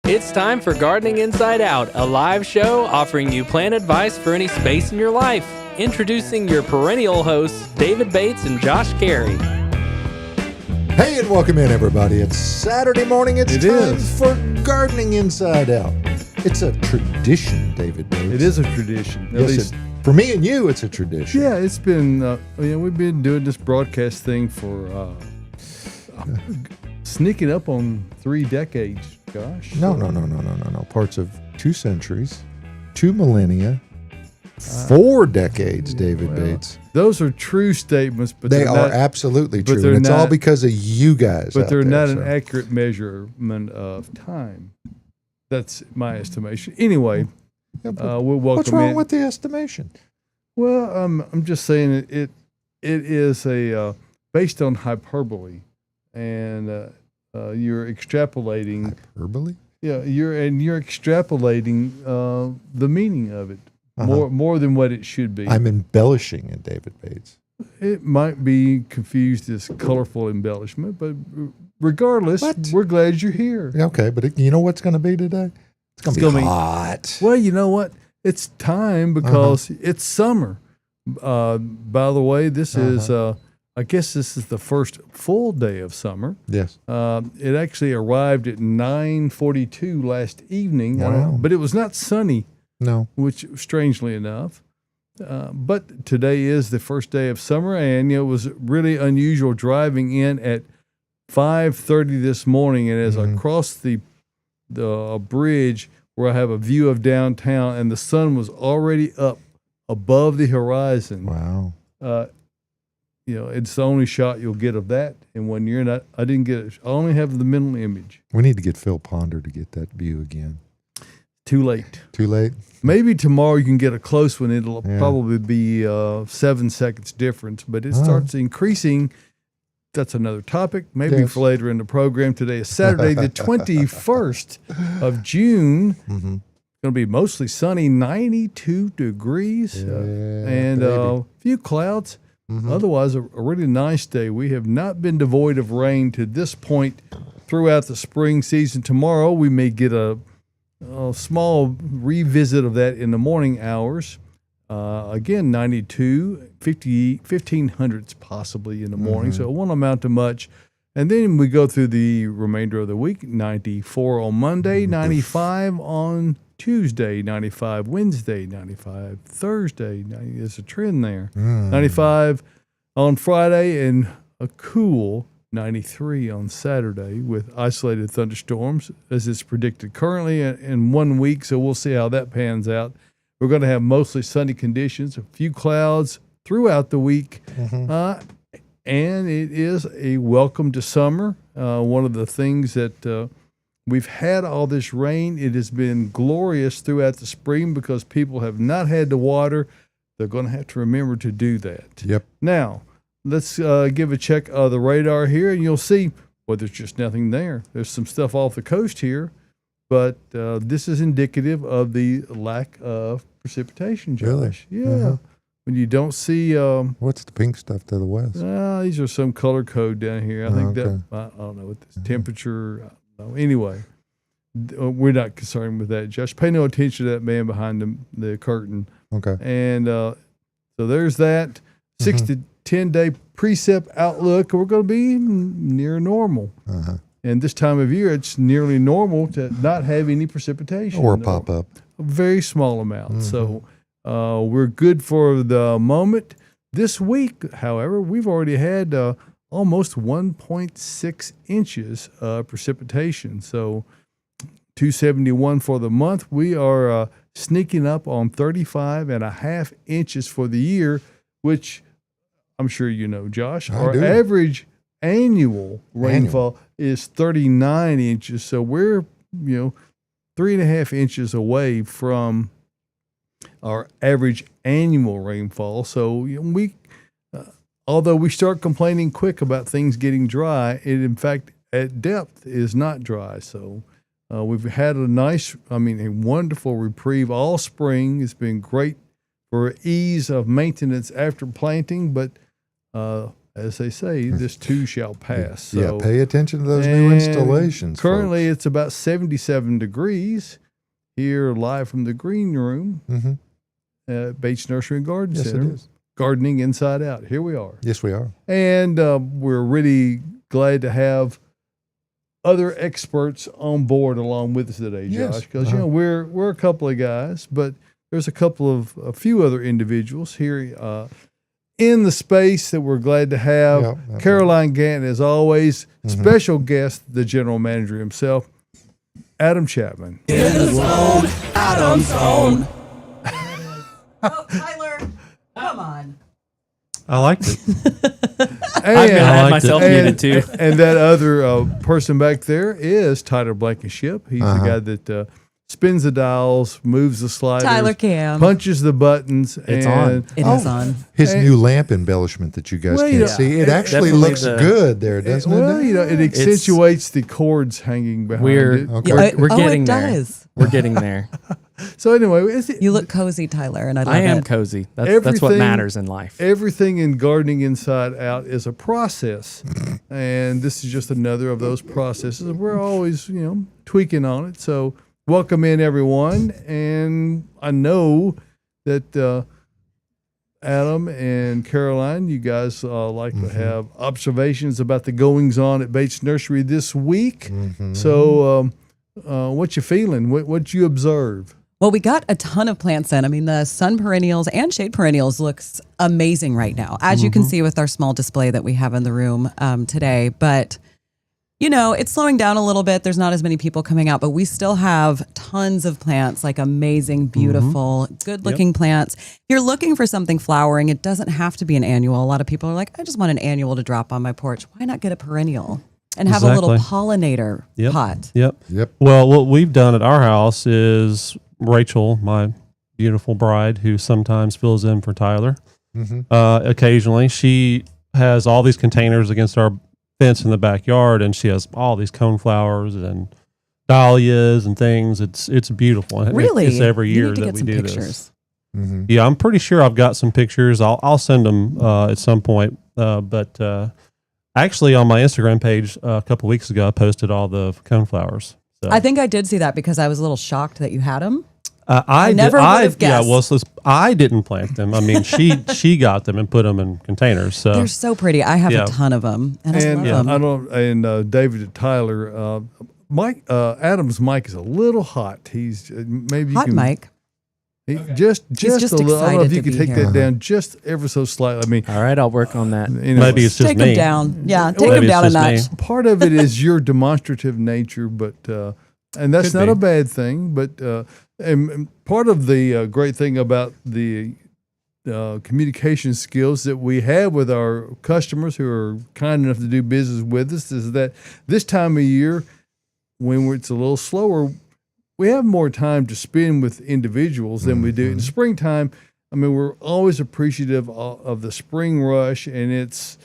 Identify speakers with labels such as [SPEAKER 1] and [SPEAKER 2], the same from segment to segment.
[SPEAKER 1] It's time for Gardening Inside Out, a live show offering you plant advice for any space in your life. Introducing your perennial hosts, David Bates and Josh Carey.
[SPEAKER 2] Hey, and welcome in, everybody. It's Saturday morning. It's time for Gardening Inside Out. It's a tradition, David Bates.
[SPEAKER 3] It is a tradition.
[SPEAKER 2] Yes, for me and you, it's a tradition.
[SPEAKER 3] Yeah, it's been, we've been doing this broadcast thing for sneaking up on 3 decades, Gosh.
[SPEAKER 2] No. Parts of 2 centuries, 2 millennia, 4 decades, David Bates.
[SPEAKER 3] Those are true statements, but
[SPEAKER 2] they are absolutely true. And it's all because of you guys.
[SPEAKER 3] But they're not an accurate measurement of time. That's my estimation. Anyway, we'll welcome
[SPEAKER 2] What's wrong with the estimation?
[SPEAKER 3] Well, I'm just saying it is based on hyperbole, and you're extrapolating
[SPEAKER 2] hyperbole.
[SPEAKER 3] Yeah, you're extrapolating the meaning of it more than what it should be.
[SPEAKER 2] I'm embellishing it, David Bates.
[SPEAKER 3] It might be confused as colorful embellishment, but regardless, we're glad you're here.
[SPEAKER 2] Okay, but you know what's going to be today? It's going to be hot.
[SPEAKER 3] Well, you know what? It's time because it's summer. By the way, this is, I guess this is the first full day of summer.
[SPEAKER 2] Yes.
[SPEAKER 3] It actually arrived at 9:42 last evening,
[SPEAKER 2] wow.
[SPEAKER 3] But it was not sunny.
[SPEAKER 2] No.
[SPEAKER 3] Which, strangely enough. But today is the first day of summer, and it was really unusual driving in at 5:30 this morning, and as I crossed the bridge where I have a view of downtown, and the sun was already up above the horizon.
[SPEAKER 2] Wow.
[SPEAKER 3] It's the only shot you'll get of that in 1 year, and I didn't get it. I only have the mental image.
[SPEAKER 2] We need to get Phil Ponder to get that view again.
[SPEAKER 3] Too late.
[SPEAKER 2] Too late?
[SPEAKER 3] Maybe tomorrow you can get a close one. It'll probably be 7 seconds difference, but it starts increasing. That's another topic, maybe for later in the program. Today is Saturday, the 21st of June. Going to be mostly sunny, 92 degrees, and a few clouds. Otherwise, a really nice day. We have not been devoid of rain to this point throughout the spring season. Tomorrow, we may get a small revisit of that in the morning hours. Again, 92, 1500s possibly in the morning, so it won't amount to much. And then we go through the remainder of the week, 94 on Monday, 95 on Tuesday, 95 Wednesday, 95 Thursday. There's a trend there. 95 on Friday, and a cool 93 on Saturday with isolated thunderstorms, as it's predicted currently in 1 week, so we'll see how that pans out. We're going to have mostly sunny conditions, a few clouds throughout the week, and it is a welcome to summer. One of the things that we've had all this rain. It has been glorious throughout the spring because people have not had to water. They're going to have to remember to do that.
[SPEAKER 2] Yep.
[SPEAKER 3] Now, let's give a check of the radar here, and you'll see, well, there's just nothing there. There's some stuff off the coast here, but this is indicative of the lack of precipitation, Josh.
[SPEAKER 2] Really?
[SPEAKER 3] Yeah. When you don't see...
[SPEAKER 2] what's the pink stuff to the west?
[SPEAKER 3] These are some color code down here. I think that, I don't know what this temperature... Anyway, we're not concerned with that, Josh. Pay no attention to that man behind the curtain.
[SPEAKER 2] Okay.
[SPEAKER 3] And so there's that 6 to 10 day precip outlook. We're going to be near normal. And this time of year, it's nearly normal to not have any precipitation.
[SPEAKER 2] Or pop up.
[SPEAKER 3] A very small amount. So we're good for the moment. This week, however, we've already had almost 1.6 inches of precipitation. So 271 for the month. We are sneaking up on 35.5 inches for the year, which I'm sure you know, Josh. Our average annual rainfall is 39 inches. So we're, 3.5 inches away from our average annual rainfall. So although we start complaining quick about things getting dry, it in fact at depth is not dry. So we've had a wonderful reprieve all spring. It's been great for ease of maintenance after planting, but as they say, this too shall pass. So,
[SPEAKER 2] yeah, pay attention to those new installations.
[SPEAKER 3] Currently,
[SPEAKER 2] folks.
[SPEAKER 3] it's about 77 degrees here, live from the green room at Bates Nursery and Garden Center.
[SPEAKER 2] Yes, it is.
[SPEAKER 3] Gardening Inside Out. Here we are.
[SPEAKER 2] Yes, we are.
[SPEAKER 3] And we're really glad to have other experts on board along with us today,
[SPEAKER 2] Yes.
[SPEAKER 3] Josh, because we're a couple of guys, but there's a few other individuals here in the space that we're glad to have.
[SPEAKER 2] Yep,
[SPEAKER 3] Caroline Gantt, as always, special guest, the general manager himself, Adam Chapman.
[SPEAKER 4] In the zone, Adam's zone.
[SPEAKER 5] Oh, Tyler, come on.
[SPEAKER 6] I liked it.
[SPEAKER 1] I've got
[SPEAKER 6] liked
[SPEAKER 1] myself
[SPEAKER 3] it.
[SPEAKER 1] muted too.
[SPEAKER 3] And that other person back there is Tyler Blankenship. He's the guy that spins the dials, moves the sliders,
[SPEAKER 5] Tyler Cam.
[SPEAKER 3] punches the buttons.
[SPEAKER 1] It's
[SPEAKER 3] and
[SPEAKER 1] on.
[SPEAKER 5] It is on.
[SPEAKER 2] His new lamp embellishment that you guys
[SPEAKER 3] Well,
[SPEAKER 2] can't
[SPEAKER 3] you know,
[SPEAKER 2] see. It actually
[SPEAKER 1] definitely
[SPEAKER 2] looks
[SPEAKER 1] the-
[SPEAKER 2] good there, doesn't it?
[SPEAKER 3] Well, it accentuates the cords hanging behind it.
[SPEAKER 2] Okay.
[SPEAKER 1] We're getting
[SPEAKER 5] it
[SPEAKER 1] there.
[SPEAKER 5] does.
[SPEAKER 1] We're getting there.
[SPEAKER 3] So anyway,
[SPEAKER 5] You look cozy, Tyler, and I love
[SPEAKER 1] I am
[SPEAKER 5] it.
[SPEAKER 1] cozy. That's what
[SPEAKER 3] Everything-
[SPEAKER 1] matters in life.
[SPEAKER 3] everything in Gardening Inside Out is a process, and this is just another of those processes. We're always, tweaking on it. So welcome in, everyone. And I know that Adam and Caroline, you guys like to have observations about the goings on at Bates Nursery this week. So what you feeling? What you observe?
[SPEAKER 5] Well, we got a ton of plants in. I mean, the sun perennials and shade perennials looks amazing right now, as you can see with our small display that we have in the room today. But, it's slowing down a little bit. There's not as many people coming out, but we still have tons of plants, like amazing, beautiful, good-looking plants. If you're looking for something flowering, it doesn't have to be an annual. A lot of people are like, I just want an annual to drop on my porch. Why not get a perennial and have a little pollinator pot?
[SPEAKER 6] Yep.
[SPEAKER 2] Yep.
[SPEAKER 6] Well, what we've done at our house is Rachel, my beautiful bride, who sometimes fills in for Tyler, occasionally, she has all these containers against our fence in the backyard, and she has all these coneflowers and dahlias and things. It's beautiful.
[SPEAKER 5] Really?
[SPEAKER 6] It's every
[SPEAKER 5] You
[SPEAKER 6] year
[SPEAKER 5] need to
[SPEAKER 6] that
[SPEAKER 5] get
[SPEAKER 6] we
[SPEAKER 5] some
[SPEAKER 6] do
[SPEAKER 5] pictures.
[SPEAKER 6] this. Yeah, I'm pretty sure I've got some pictures. I'll send them at some point. But actually, on my Instagram page a couple weeks ago, I posted all the coneflowers. So.
[SPEAKER 5] I think I did see that because I was a little shocked that you had them.
[SPEAKER 6] I
[SPEAKER 5] never would have guessed.
[SPEAKER 6] Yeah, well, so I didn't plant them. I mean, she got them and put them in containers. So
[SPEAKER 5] They're so pretty. I have a ton of them, and I love them.
[SPEAKER 3] David and Tyler, Mike, Adam's mic is a little hot. He's maybe you
[SPEAKER 5] Hot
[SPEAKER 3] can,
[SPEAKER 5] Mike.
[SPEAKER 3] Just
[SPEAKER 5] just
[SPEAKER 3] a little. I don't know if
[SPEAKER 5] excited
[SPEAKER 3] you
[SPEAKER 5] to
[SPEAKER 3] could
[SPEAKER 5] be
[SPEAKER 3] take
[SPEAKER 5] here.
[SPEAKER 3] that down just ever so slightly. I mean,
[SPEAKER 1] All right, I'll work on that.
[SPEAKER 6] maybe it's just
[SPEAKER 5] Take
[SPEAKER 6] me.
[SPEAKER 5] them down. Yeah, take
[SPEAKER 6] Maybe
[SPEAKER 5] them down a
[SPEAKER 6] it's
[SPEAKER 5] notch.
[SPEAKER 6] just me.
[SPEAKER 3] part of it is your demonstrative nature, but and that's
[SPEAKER 6] Could
[SPEAKER 3] not
[SPEAKER 6] be.
[SPEAKER 3] a bad thing. But and part of the great thing about the communication skills that we have with our customers who are kind enough to do business with us is that this time of year, when it's a little slower, we have more time to spend with individuals than we do in springtime. I mean, we're always appreciative of the spring rush, and it's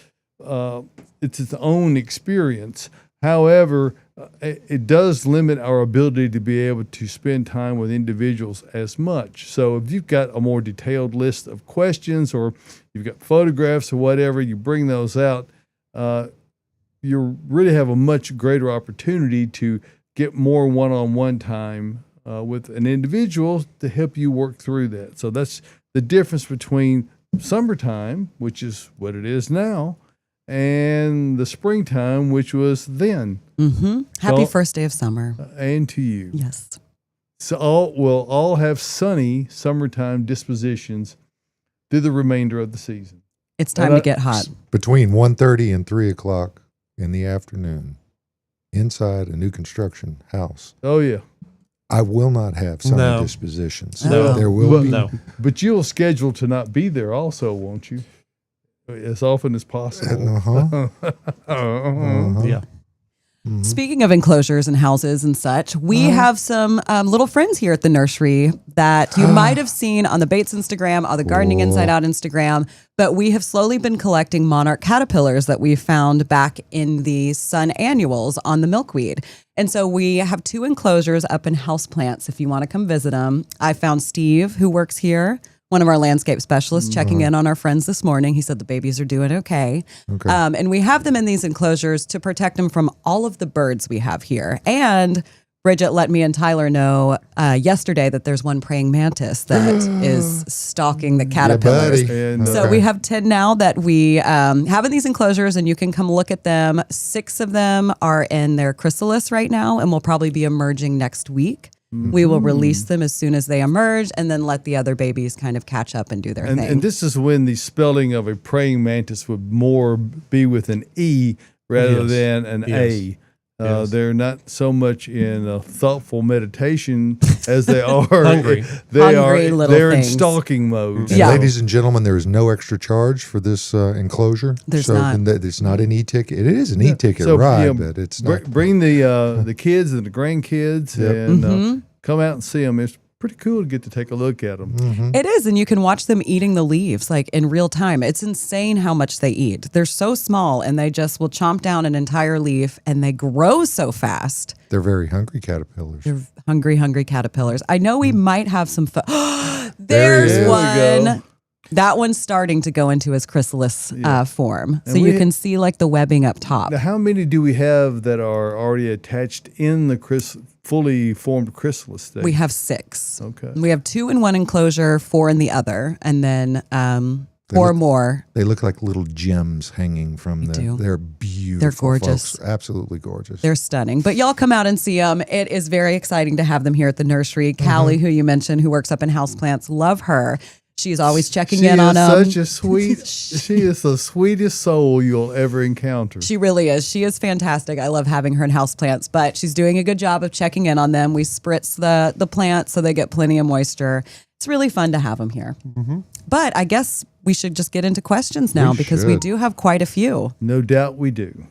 [SPEAKER 3] its own experience. However, it does limit our ability to be able to spend time with individuals as much. So if you've got a more detailed list of questions or you've got photographs or whatever, you bring those out, you really have a much greater opportunity to get more one-on-one time with an individual to help you work through that. So that's the difference between summertime, which is what it is now, and the springtime, which was then.
[SPEAKER 5] Happy
[SPEAKER 3] So-
[SPEAKER 5] first day of summer.
[SPEAKER 3] And to you.
[SPEAKER 5] Yes.
[SPEAKER 3] So we'll all have sunny summertime dispositions through the remainder of the season.
[SPEAKER 5] It's time to get hot.
[SPEAKER 2] Between 1:30 and 3 o'clock in the afternoon, inside a new construction house,
[SPEAKER 3] Oh, yeah.
[SPEAKER 2] I will not have sunny
[SPEAKER 6] No.
[SPEAKER 2] dispositions.
[SPEAKER 5] No.
[SPEAKER 2] There will be.
[SPEAKER 6] No.
[SPEAKER 3] But you'll schedule to not be there also, won't you? As often as possible.
[SPEAKER 6] Yeah.
[SPEAKER 5] Speaking of enclosures and houses and such, we have some little friends here at the nursery that you might have seen on the Bates Instagram, on the Gardening Inside Out Instagram, but we have slowly been collecting Monarch caterpillars that we found back in the sun annuals on the milkweed. And so we have 2 enclosures up in houseplants if you want to come visit them. I found Steve, who works here, one of our landscape specialists checking in on our friends this morning. He said the babies are doing okay. And we have them in these enclosures to protect them from all of the birds we have here. And Bridget let me and Tyler know yesterday that there's one praying mantis that is stalking the caterpillars.
[SPEAKER 3] And,
[SPEAKER 5] So we have 10 now that we have in these enclosures, and you can come look at them. 6 of them are in their chrysalis right now and will probably be emerging next week. We will release them as soon as they emerge and then let the other babies kind of catch up and do their thing.
[SPEAKER 3] And this is when the spelling of a praying mantis would more be with an E rather than an A. They're not so much in thoughtful meditation as they are
[SPEAKER 6] hungry.
[SPEAKER 3] They're in stalking mode.
[SPEAKER 2] And ladies and gentlemen, there is no extra charge for this enclosure.
[SPEAKER 5] There's
[SPEAKER 2] not. It's not an e-ticket. It is an e-ticket ride, but it's not.
[SPEAKER 3] Bring the kids and the grandkids and come out and see them. It's pretty cool to get to take a look at them.
[SPEAKER 5] It is, and you can watch them eating the leaves like in real time. It's insane how much they eat. They're so small, and they just will chomp down an entire leaf, and they grow so fast.
[SPEAKER 2] They're very hungry caterpillars.
[SPEAKER 5] They're hungry caterpillars. I know we might have some. There's
[SPEAKER 3] There we
[SPEAKER 5] one.
[SPEAKER 3] go.
[SPEAKER 5] That one's starting to go into his chrysalis form, so
[SPEAKER 3] And
[SPEAKER 5] you can see like the webbing up top.
[SPEAKER 3] Now, how many do we have that are already attached in the fully formed chrysalis stage?
[SPEAKER 5] We have 6.
[SPEAKER 3] Okay.
[SPEAKER 5] We have 2 in one enclosure, 4 in the other, and then 4 more.
[SPEAKER 2] They look like little gems hanging from
[SPEAKER 5] They do.
[SPEAKER 2] They're beautiful.
[SPEAKER 5] They're gorgeous.
[SPEAKER 2] Folks. Absolutely gorgeous.
[SPEAKER 5] They're stunning. But y'all come out and see them. It is very exciting to have them here at the nursery. Callie, who you mentioned, who works up in houseplants, love her. She's always checking in on them.
[SPEAKER 3] She is the sweetest soul you'll ever encounter.
[SPEAKER 5] She really is. She is fantastic. I love having her in houseplants, but she's doing a good job of checking in on them. We spritz the plants so they get plenty of moisture. It's really fun to have them here. But I guess we should just get into questions now because we do have quite a few.
[SPEAKER 3] No doubt we do.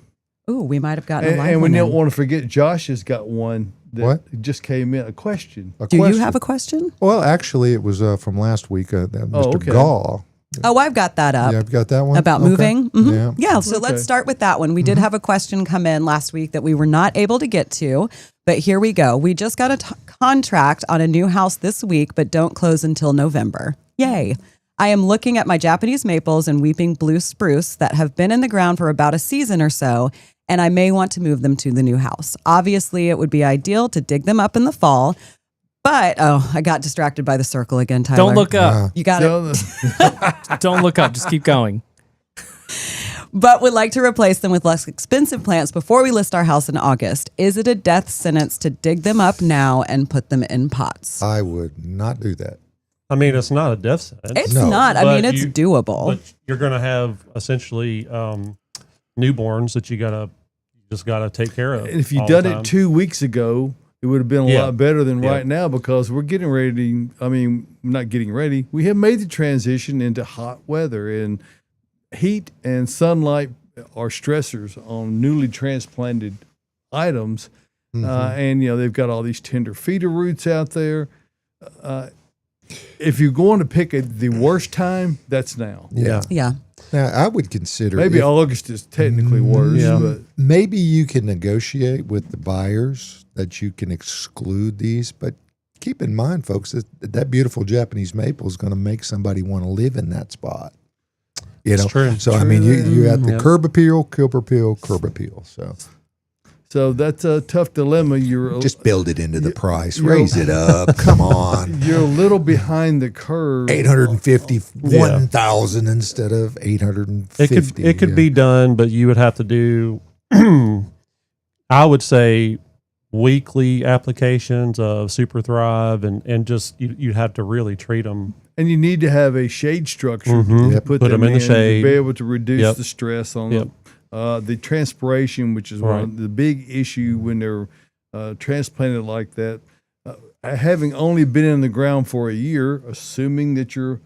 [SPEAKER 5] Ooh, we might have gotten a live
[SPEAKER 3] And we
[SPEAKER 5] one
[SPEAKER 3] don't
[SPEAKER 5] in.
[SPEAKER 3] want to forget Josh has got one that just came in, a question.
[SPEAKER 5] Do you have a question?
[SPEAKER 2] Well, actually, it was from last week. Mr.
[SPEAKER 3] okay.
[SPEAKER 2] Gaw.
[SPEAKER 5] Oh, I've got that up.
[SPEAKER 2] Yeah, I've got that one.
[SPEAKER 5] About
[SPEAKER 2] Okay.
[SPEAKER 5] moving?
[SPEAKER 2] Yeah.
[SPEAKER 5] So let's start with that one. We did have a question come in last week that we were not able to get to, but here we go. We just got a contract on a new house this week, but don't close until November. Yay. I am looking at my Japanese maples and weeping blue spruce that have been in the ground for about a season or so, and I may want to move them to the new house. Obviously, it would be ideal to dig them up in the fall, but, I got distracted by the circle again, Tyler.
[SPEAKER 1] Don't look up.
[SPEAKER 5] You got it.
[SPEAKER 1] Don't look up. Just keep going.
[SPEAKER 5] But would like to replace them with less expensive plants before we list our house in August. Is it a death sentence to dig them up now and put them in pots?
[SPEAKER 2] I would not do that.
[SPEAKER 6] I mean, it's not a death sentence.
[SPEAKER 5] It's
[SPEAKER 2] No.
[SPEAKER 5] not. I
[SPEAKER 6] But
[SPEAKER 5] mean, it's doable.
[SPEAKER 6] But you're going to have essentially newborns that you just got to take care of.
[SPEAKER 3] And if you'd
[SPEAKER 6] all
[SPEAKER 3] done
[SPEAKER 6] the
[SPEAKER 3] it
[SPEAKER 6] time.
[SPEAKER 3] 2 weeks ago, it would have been a lot better than right now because we're getting ready. I mean, not getting ready. We have made the transition into hot weather, and heat and sunlight are stressors on newly transplanted items. And, they've got all these tender feeder roots out there. If you're going to pick the worst time, that's now.
[SPEAKER 2] Yeah.
[SPEAKER 5] Yeah.
[SPEAKER 2] Now, I would consider
[SPEAKER 3] Maybe August is technically worse, but
[SPEAKER 2] maybe you can negotiate with the buyers that you can exclude these, but keep in mind, folks, that beautiful Japanese maple is going to make somebody want to live in that spot.
[SPEAKER 6] It's true.
[SPEAKER 2] So, I mean, you have the curb appeal.
[SPEAKER 3] So that's a tough dilemma. You're
[SPEAKER 2] Just build it into the price. Raise it up. Come on.
[SPEAKER 3] You're a little behind the curve.
[SPEAKER 2] 851,000 instead of 850.
[SPEAKER 6] It could be done, but you would have to do, I would say, weekly applications of Super Thrive, and just you'd have to really treat them.
[SPEAKER 3] And you need to have a shade structure to put
[SPEAKER 6] them in the shade.
[SPEAKER 3] to be able to reduce
[SPEAKER 6] Yep.
[SPEAKER 3] the stress on
[SPEAKER 6] Yep.
[SPEAKER 3] them. The transpiration, which is one of the big issue when they're transplanted like that. Having only been in the ground for a year, assuming that your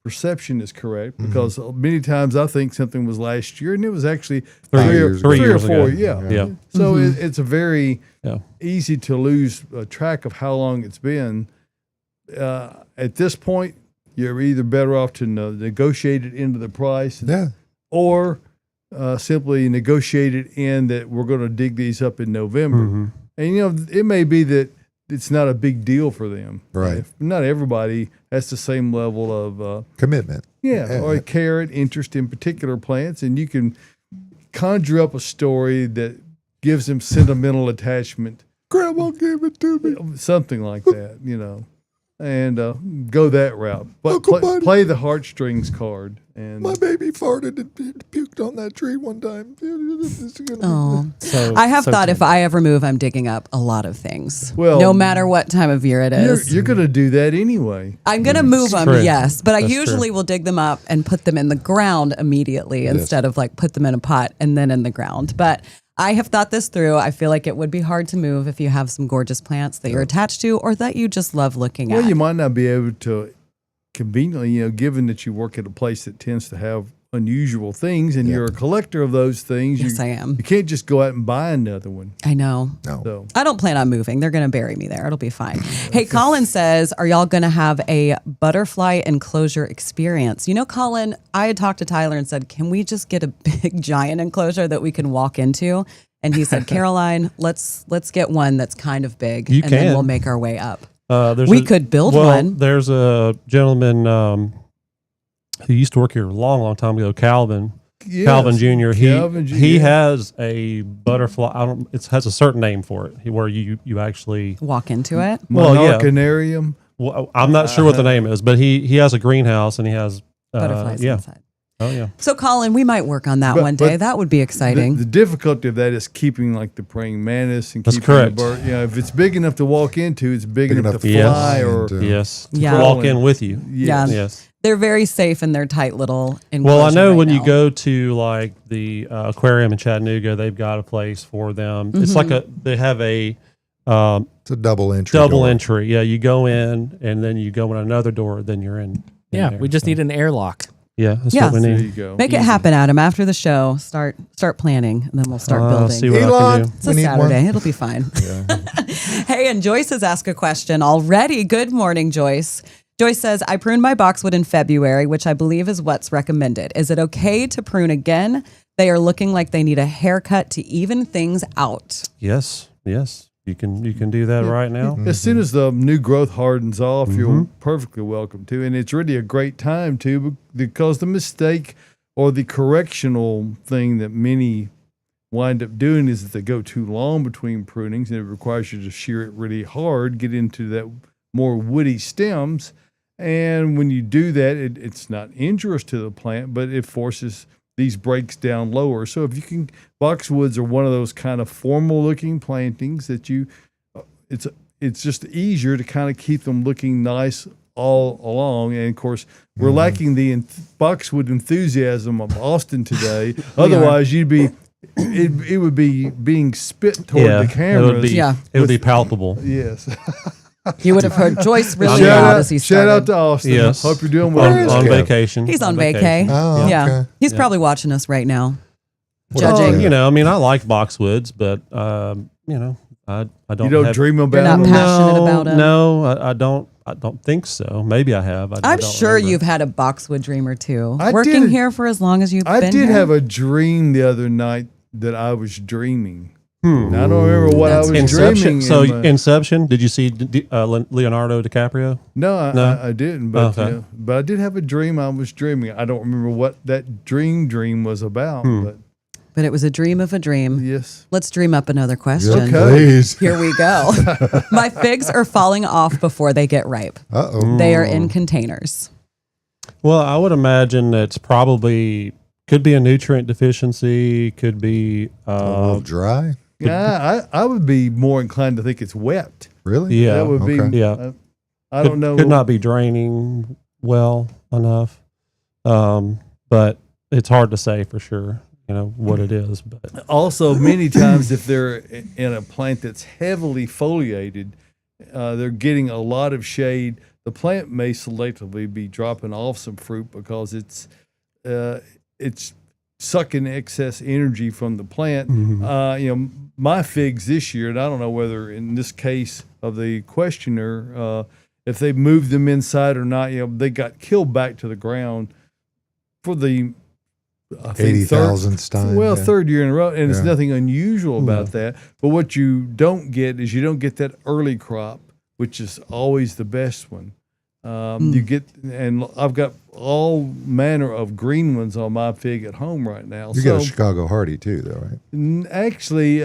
[SPEAKER 3] perception is correct, because many times I think something was last year and it was actually
[SPEAKER 6] 3
[SPEAKER 3] three
[SPEAKER 6] years
[SPEAKER 3] or
[SPEAKER 6] ago.
[SPEAKER 3] 4. Yeah.
[SPEAKER 6] Yeah.
[SPEAKER 3] So it's a very
[SPEAKER 6] Yeah.
[SPEAKER 3] easy to lose track of how long it's been. At this point, you're either better off to negotiate it into the price, or simply negotiate it in that we're going to dig these up in November. And it may be that it's not a big deal for them.
[SPEAKER 2] Right.
[SPEAKER 3] Not everybody has the same level of
[SPEAKER 2] commitment.
[SPEAKER 3] Or care and interest in particular plants, and you can conjure up a story that gives them sentimental attachment.
[SPEAKER 2] Grandma gave it to me.
[SPEAKER 3] Something like that, and go that route. But play the heartstrings card. And
[SPEAKER 2] my baby farted and puked on that tree one time.
[SPEAKER 5] Oh,
[SPEAKER 1] So
[SPEAKER 5] I have thought if
[SPEAKER 1] tender.
[SPEAKER 5] I ever move, I'm digging up a lot of things.
[SPEAKER 3] Well,
[SPEAKER 5] no matter what time of year it is.
[SPEAKER 3] you're going to do that anyway.
[SPEAKER 5] I'm going to move them,
[SPEAKER 6] true.
[SPEAKER 5] yes, but I
[SPEAKER 6] That's
[SPEAKER 5] usually will dig them up and put them in the ground immediately instead of like put them in a pot and then in the ground. But I have thought this through. I feel like it would be hard to move if you have some gorgeous plants that you're attached to or that you just love looking at.
[SPEAKER 3] Well, you might not be able to conveniently, given that you work at a place that tends to have unusual things and you're a collector of those things.
[SPEAKER 5] Yes, I am.
[SPEAKER 3] You can't just go out and buy another one.
[SPEAKER 5] I know.
[SPEAKER 2] No.
[SPEAKER 3] So
[SPEAKER 5] I don't plan on moving. They're going to bury me there. It'll be fine. Hey, Colin says, are y'all going to have a butterfly enclosure experience? Colin, I had talked to Tyler and said, can we just get a big giant enclosure that we can walk into? And he said, Caroline, let's get one that's kind of big
[SPEAKER 6] You
[SPEAKER 5] and
[SPEAKER 6] can.
[SPEAKER 5] then we'll make our way up.
[SPEAKER 6] We
[SPEAKER 5] could build one.
[SPEAKER 6] There's a gentleman who used to work here a long, long time ago, Calvin Jr. He has a butterfly. It has a certain name for it where you actually
[SPEAKER 5] Walk into it.
[SPEAKER 3] Monarch Canarium.
[SPEAKER 6] Well, I'm not sure what the name is, but he has a greenhouse and he has
[SPEAKER 5] Butterflies inside.
[SPEAKER 6] Oh yeah.
[SPEAKER 5] So, Colin, we might work on that one day. That would be exciting.
[SPEAKER 3] The difficulty of that is keeping like the praying mantis and
[SPEAKER 6] That's
[SPEAKER 3] keeping
[SPEAKER 6] correct.
[SPEAKER 3] the bird. If it's big enough to walk into, it's big enough to
[SPEAKER 2] to
[SPEAKER 3] fly.
[SPEAKER 2] Yes.
[SPEAKER 5] Yeah.
[SPEAKER 6] Walk in with you.
[SPEAKER 5] Yeah.
[SPEAKER 6] Yes.
[SPEAKER 5] They're very safe in their tight little enclosure.
[SPEAKER 6] Well, I know
[SPEAKER 5] right
[SPEAKER 6] when you
[SPEAKER 5] now.
[SPEAKER 6] go to like the aquarium in Chattanooga, they've got a place for them. It's like they have a
[SPEAKER 2] It's a double entry.
[SPEAKER 6] double
[SPEAKER 2] door.
[SPEAKER 6] entry. Yeah, you go in and then you go in another door, then you're in.
[SPEAKER 1] Yeah,
[SPEAKER 6] there.
[SPEAKER 1] we just need an airlock.
[SPEAKER 6] Yeah, that's
[SPEAKER 5] Yeah.
[SPEAKER 6] what we
[SPEAKER 3] There
[SPEAKER 6] need.
[SPEAKER 3] you go.
[SPEAKER 5] Make it happen, Adam. After the show, start planning, and then we'll start
[SPEAKER 6] See
[SPEAKER 5] building.
[SPEAKER 6] what I can
[SPEAKER 2] Elon.
[SPEAKER 6] do.
[SPEAKER 5] It's a
[SPEAKER 2] We need
[SPEAKER 5] Saturday.
[SPEAKER 2] one.
[SPEAKER 5] It'll be fine. Hey, and Joyce has asked a question already. Good morning, Joyce. Joyce says, I pruned my boxwood in February, which I believe is what's recommended. Is it okay to prune again? They are looking like they need a haircut to even things out.
[SPEAKER 6] Yes. You can do that right now.
[SPEAKER 3] As soon as the new growth hardens off, you're perfectly welcome to. And it's really a great time to, because the mistake or the correctional thing that many wind up doing is that they go too long between prunings and it requires you to shear it really hard, get into that more woody stems. And when you do that, it's not injurious to the plant, but it forces these breaks down lower. So if you can, boxwoods are one of those kind of formal looking plantings that it's just easier to kind of keep them looking nice all along. And of course, we're lacking the boxwood enthusiasm of Austin today. Otherwise, it would be being spit toward the cameras.
[SPEAKER 6] It would be palpable.
[SPEAKER 3] Yes.
[SPEAKER 5] You would have heard Joyce really
[SPEAKER 3] Shout
[SPEAKER 5] loud
[SPEAKER 3] out,
[SPEAKER 5] as he
[SPEAKER 3] shout out
[SPEAKER 5] started.
[SPEAKER 3] to Austin.
[SPEAKER 6] Yes.
[SPEAKER 3] Hope you're doing well.
[SPEAKER 6] On
[SPEAKER 2] Kev?
[SPEAKER 6] vacation.
[SPEAKER 5] He's on vacay.
[SPEAKER 2] Oh,
[SPEAKER 5] Yeah.
[SPEAKER 2] okay.
[SPEAKER 5] He's probably watching us right now.
[SPEAKER 2] Well,
[SPEAKER 5] Judging.
[SPEAKER 2] yeah.
[SPEAKER 6] I like boxwoods, but I don't.
[SPEAKER 3] You don't
[SPEAKER 6] have,
[SPEAKER 3] dream about
[SPEAKER 5] You're not
[SPEAKER 3] them.
[SPEAKER 5] passionate about him?
[SPEAKER 6] No, I don't. I don't think so. Maybe I have. I
[SPEAKER 5] I'm
[SPEAKER 6] don't
[SPEAKER 5] sure
[SPEAKER 6] remember.
[SPEAKER 5] you've had a boxwood dream or two.
[SPEAKER 3] I
[SPEAKER 5] Working
[SPEAKER 3] did-
[SPEAKER 5] here for as long as you've
[SPEAKER 3] I
[SPEAKER 5] been
[SPEAKER 3] did
[SPEAKER 5] here.
[SPEAKER 3] have a dream the other night that I was dreaming. Now, I don't remember what
[SPEAKER 5] That's
[SPEAKER 3] I was
[SPEAKER 6] Inception.
[SPEAKER 3] dreaming.
[SPEAKER 6] So
[SPEAKER 3] in my-
[SPEAKER 6] Inception. Did you see Leonardo DiCaprio?
[SPEAKER 3] no, I didn't. But
[SPEAKER 6] Okay.
[SPEAKER 3] but I did have a dream. I was dreaming. I don't remember what that dream was about.
[SPEAKER 5] But it was a dream of a dream.
[SPEAKER 3] But yes,
[SPEAKER 5] Let's dream up another question.
[SPEAKER 3] Okay.
[SPEAKER 2] Please.
[SPEAKER 5] Here we go. My figs are falling off before they get ripe.
[SPEAKER 2] Uh-oh.
[SPEAKER 5] They are in containers.
[SPEAKER 6] Well, I would imagine it's probably could be a nutrient deficiency. Could be.
[SPEAKER 2] A little dry?
[SPEAKER 3] yeah. I would be more inclined to think it's wet.
[SPEAKER 2] Really?
[SPEAKER 6] Yeah.
[SPEAKER 3] That would be.
[SPEAKER 2] Okay.
[SPEAKER 6] Yeah.
[SPEAKER 3] I don't know.
[SPEAKER 6] Could not be draining well enough. But it's hard to say for sure. What it is, but
[SPEAKER 3] Also, many times if they're in a plant that's heavily foliated, they're getting a lot of shade. The plant may selectively be dropping off some fruit because it's sucking excess energy from the plant. My figs this year, and I don't know whether in this case of the questioner, if they moved them inside or not, they got killed back to the ground for the I think
[SPEAKER 2] 80,000th time.
[SPEAKER 3] Well,
[SPEAKER 2] yeah.
[SPEAKER 3] third year in a row, and there's
[SPEAKER 2] Yeah.
[SPEAKER 3] nothing unusual about that. But what you don't get is you don't get that early crop, which is always the best one. You get, and I've got all manner of green ones on my fig at home right now.
[SPEAKER 2] You got a Chicago Hardy too, though, right?
[SPEAKER 3] Actually,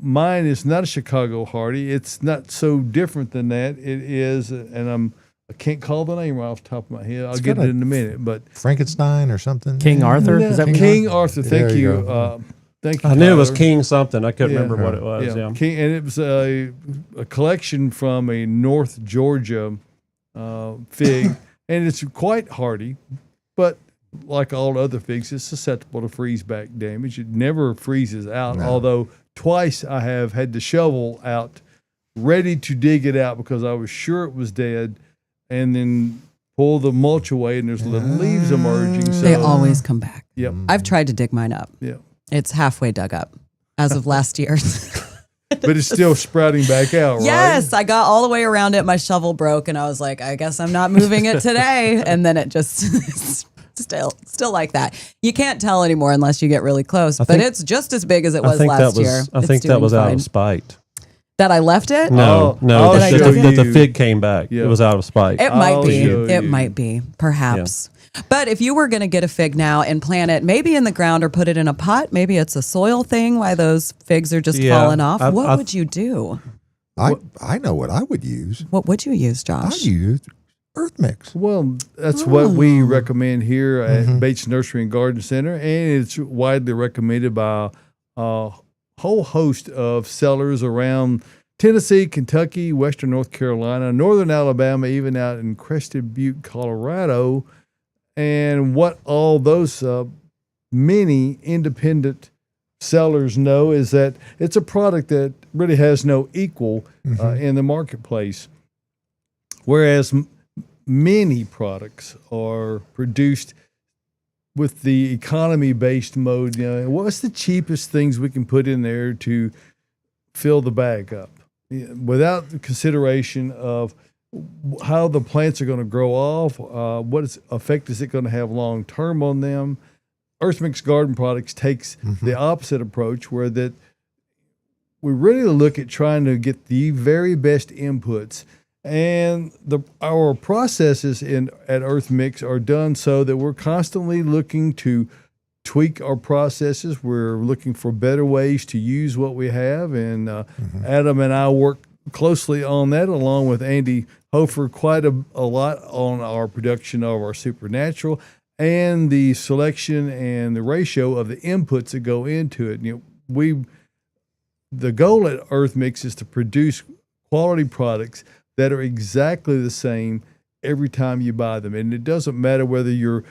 [SPEAKER 3] mine is not a Chicago Hardy. It's not so different than that. It is, and I can't call the name right off the top of my head. I'll get it in a minute. But
[SPEAKER 2] Frankenstein or something?
[SPEAKER 1] King Arthur? Is that what
[SPEAKER 3] King Arthur? Thank
[SPEAKER 2] There you
[SPEAKER 3] you.
[SPEAKER 2] go.
[SPEAKER 3] Thank you.
[SPEAKER 6] I knew it was
[SPEAKER 3] Tyler.
[SPEAKER 6] King something. I couldn't
[SPEAKER 3] Yeah.
[SPEAKER 6] remember what it was. Yeah.
[SPEAKER 3] King, and it was a collection from a North Georgia fig, and it's quite hardy, but like all other figs, it's susceptible to freeze back damage. It never freezes out, although twice I have had the shovel out, ready to dig it out because I was sure it was dead, and then pull the mulch away, and there's little leaves emerging. So
[SPEAKER 5] They always come back.
[SPEAKER 3] Yep.
[SPEAKER 5] I've tried to dig mine up.
[SPEAKER 3] Yeah.
[SPEAKER 5] It's halfway dug up as of last year.
[SPEAKER 3] But it's still sprouting back out, right?
[SPEAKER 5] Yes, I got all the way around it. My shovel broke, and I was like, I guess I'm not moving it today. And then it just still like that. You can't tell anymore unless you get really close. But it's just as big as it was last year.
[SPEAKER 6] I think that was out of spite.
[SPEAKER 5] That I left it?
[SPEAKER 6] No,
[SPEAKER 3] I'll
[SPEAKER 6] that
[SPEAKER 3] show
[SPEAKER 6] the
[SPEAKER 3] you.
[SPEAKER 6] fig came back.
[SPEAKER 3] Yeah.
[SPEAKER 6] It was out of spite.
[SPEAKER 5] It might
[SPEAKER 3] I'll
[SPEAKER 5] be.
[SPEAKER 3] show
[SPEAKER 5] It
[SPEAKER 3] you.
[SPEAKER 5] might be, perhaps. But if you were going to get a fig now and plant it maybe in the ground or put it in a pot, maybe it's a soil thing why those figs are just falling off. What would you do?
[SPEAKER 2] I know what I would use.
[SPEAKER 5] What would you use,
[SPEAKER 2] I
[SPEAKER 5] Josh?
[SPEAKER 2] use Earthmix.
[SPEAKER 3] Well, that's what we recommend here at Bates Nursery and Garden Center, and it's widely recommended by a whole host of sellers around Tennessee, Kentucky, Western North Carolina, Northern Alabama, even out in Crested Butte, Colorado. And what all those many independent sellers know is that it's a product that really has no equal in the marketplace. Whereas many products are produced with the economy-based mode. You know, what's the cheapest things we can put in there to fill the bag up, without the consideration of how the plants are going to grow off, what effect is it going to have long term on them. Earthmix Garden Products takes the opposite approach, where that we really look at trying to get the very best inputs, and our processes at Earthmix are done so that we're constantly looking to tweak our processes. We're looking for better ways to use what we have, and Adam and I work closely on that, along with Andy Hofer, quite a lot on our production of our supernatural and the selection and the ratio of the inputs that go into it. You know, the goal at Earthmix is to produce quality products that are exactly the same every time you buy them, and it doesn't matter whether you're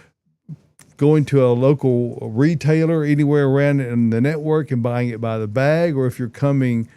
[SPEAKER 3] going to a local retailer anywhere around in the network and buying it by the bag, or if you're coming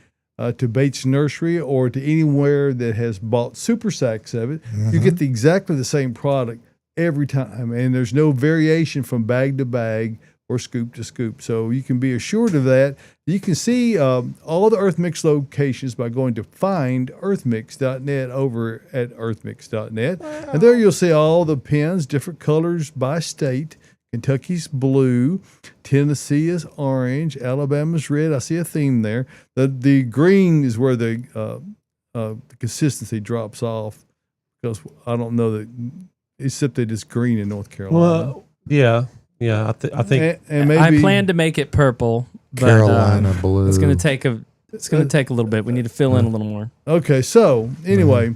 [SPEAKER 3] to Bates Nursery or to anywhere that has bought super sacks of it, you get exactly the same product every time. And there's no variation from bag to bag or scoop to scoop. So you can be assured of that. You can see all the Earthmix locations by going to findearthmix.net over at earthmix.net. And there you'll see all the pins, different colors by state. Kentucky's blue, Tennessee is orange, Alabama's red. I see a theme there. The green is where the consistency drops off, because I don't know that, except that it's green in North Carolina.
[SPEAKER 6] Well, yeah. I think
[SPEAKER 3] and maybe
[SPEAKER 1] I plan to make it purple, but
[SPEAKER 2] Carolina blue.
[SPEAKER 1] it's going to take a little bit. We need to fill in a little more.
[SPEAKER 3] Okay, so anyway,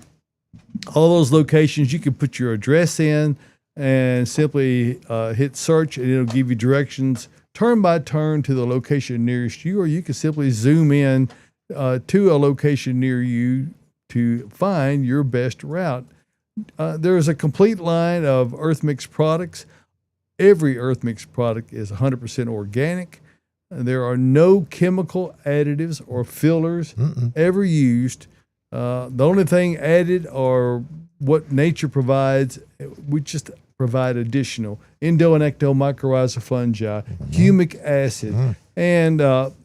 [SPEAKER 3] all those locations, you can put your address in and simply hit search, and it'll give you directions turn by turn to the location nearest you, or you can simply zoom in to a location near you to find your best route. There's a complete line of Earthmix products. Every Earthmix product is 100% organic. There are no chemical additives or fillers ever used. The only thing added are what nature provides. We just provide additional endo and ecto mycorrhiza fungi, humic acid, and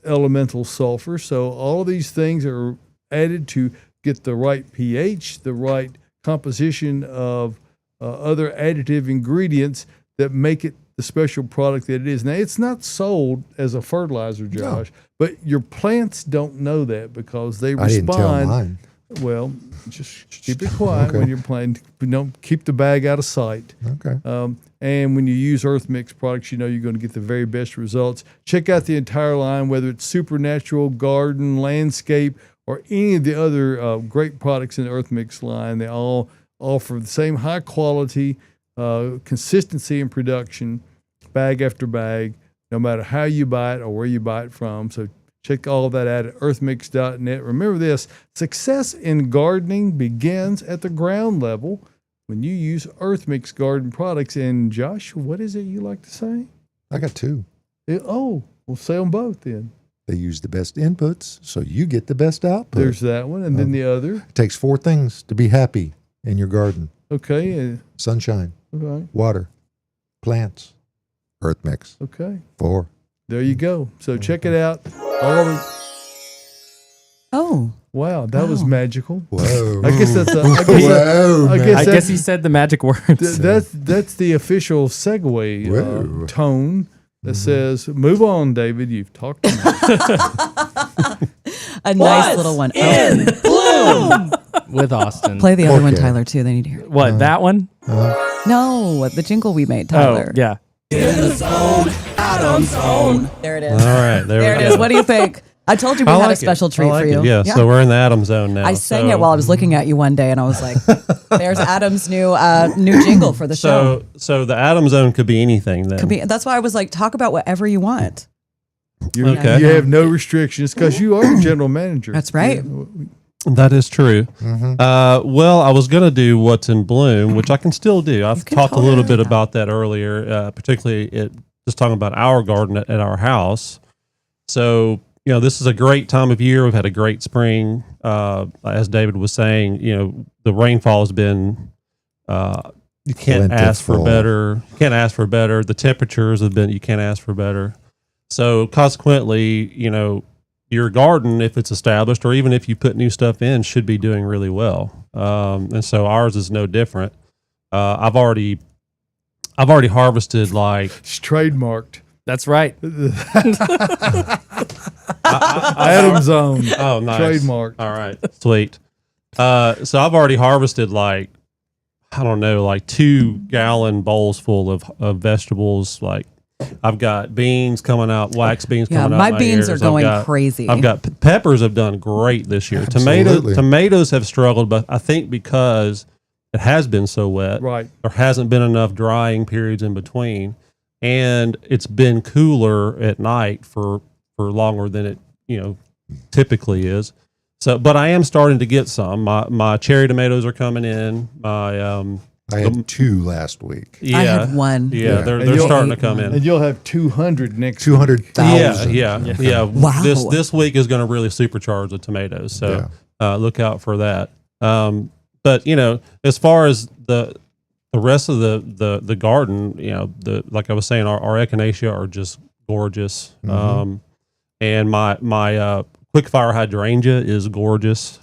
[SPEAKER 3] elemental sulfur. So all of these things are added to get the right pH, the right composition of other additive ingredients that make it the special product that it is. Now, it's not sold as a fertilizer, Josh, but your plants don't know that because they respond.
[SPEAKER 2] I didn't tell mine.
[SPEAKER 3] Well, just keep it quiet when you're playing. Don't keep the bag out of sight.
[SPEAKER 2] Okay.
[SPEAKER 3] And when you use Earthmix products, you know you're going to get the very best results. Check out the entire line, whether it's supernatural, garden, landscape, or any of the other great products in the Earthmix line. They all offer the same high quality, consistency in production, bag after bag, no matter how you buy it or where you buy it from. So check all of that out at earthmix.net. Remember this, success in gardening begins at the ground level when you use Earthmix garden products. And Josh, what is it you like to say?
[SPEAKER 2] I got two.
[SPEAKER 3] We'll say them both then.
[SPEAKER 2] They use the best inputs, so you get the best output.
[SPEAKER 3] There's that one. And then the other.
[SPEAKER 2] It takes 4 things to be happy in your garden.
[SPEAKER 3] Okay.
[SPEAKER 2] Sunshine,
[SPEAKER 3] Okay.
[SPEAKER 2] water, plants, Earthmix.
[SPEAKER 3] Okay.
[SPEAKER 2] 4.
[SPEAKER 3] There you go. So check it out. All of Wow, that was magical.
[SPEAKER 2] Whoa.
[SPEAKER 3] I guess that's
[SPEAKER 1] I guess he said the magic words.
[SPEAKER 3] That's the official segue tone that says, move on, David. You've talked to me.
[SPEAKER 5] A nice little one.
[SPEAKER 1] In bloom with Austin.
[SPEAKER 5] Play the other one,
[SPEAKER 2] Okay.
[SPEAKER 5] Tyler, too. They need to hear it.
[SPEAKER 1] What, that one?
[SPEAKER 5] No, the jingle we made, Tyler.
[SPEAKER 1] Oh, yeah.
[SPEAKER 4] In the zone, Adam zone.
[SPEAKER 5] There it is.
[SPEAKER 6] All right, there
[SPEAKER 5] There
[SPEAKER 6] we
[SPEAKER 5] it
[SPEAKER 6] go.
[SPEAKER 5] is. What do you think? I told you we
[SPEAKER 6] I
[SPEAKER 5] had a
[SPEAKER 6] like it.
[SPEAKER 5] special
[SPEAKER 6] I
[SPEAKER 5] treat
[SPEAKER 6] like
[SPEAKER 5] for you.
[SPEAKER 6] it. Yeah, so we're in the Adam zone now.
[SPEAKER 5] I sang it while I was looking at you one day, and I was like, "There's Adam's new jingle for the show."
[SPEAKER 6] So the Adam zone could be anything then.
[SPEAKER 5] Could be. That's why I was like, "Talk about whatever you want."
[SPEAKER 6] Okay.
[SPEAKER 3] You have no restrictions because you are the general manager.
[SPEAKER 5] That's right.
[SPEAKER 6] That is true. Well, I was going to do what's in bloom, which I can still do. I've
[SPEAKER 5] can
[SPEAKER 6] talked a little
[SPEAKER 5] totally
[SPEAKER 6] bit
[SPEAKER 5] do
[SPEAKER 6] about that earlier, particularly just talking about our garden at our house. So, this is a great time of year. We've had a great spring. As David was saying, the rainfall has been, you can't ask for better. You can't ask for better. The temperatures have been, you can't ask for better. So consequently, your garden, if it's established or even if you put new stuff in, should be doing really well. And so ours is no different. I've already harvested like
[SPEAKER 3] It's trademarked.
[SPEAKER 1] That's right.
[SPEAKER 3] Adam zone.
[SPEAKER 6] oh nice
[SPEAKER 3] Trademarked.
[SPEAKER 6] All right, sweet. So I've already harvested like 2-gallon bowls full of vegetables. Like I've got beans coming out, wax beans coming out.
[SPEAKER 5] My beans are
[SPEAKER 6] ears.
[SPEAKER 5] going crazy.
[SPEAKER 6] I've got peppers have done great this year.
[SPEAKER 2] Absolutely.
[SPEAKER 6] Tomatoes have struggled, but I think because it has been so wet,
[SPEAKER 3] Right.
[SPEAKER 6] there hasn't been enough drying periods in between, and it's been cooler at night for longer than it typically is. So, but I am starting to get some. My cherry tomatoes are coming in.
[SPEAKER 2] I had 2 last week.
[SPEAKER 6] Yeah,
[SPEAKER 5] I had 1.
[SPEAKER 6] Yeah,
[SPEAKER 3] And
[SPEAKER 6] they're
[SPEAKER 3] you'll-
[SPEAKER 6] starting to come in.
[SPEAKER 3] And you'll have 200 next week.
[SPEAKER 2] 200,000.
[SPEAKER 6] Yeah.
[SPEAKER 5] Wow.
[SPEAKER 6] This week is going to really supercharge the tomatoes. So look out for that. But as far as the rest of the garden, like I was saying, our echinacea are just gorgeous. And my quickfire hydrangea is gorgeous,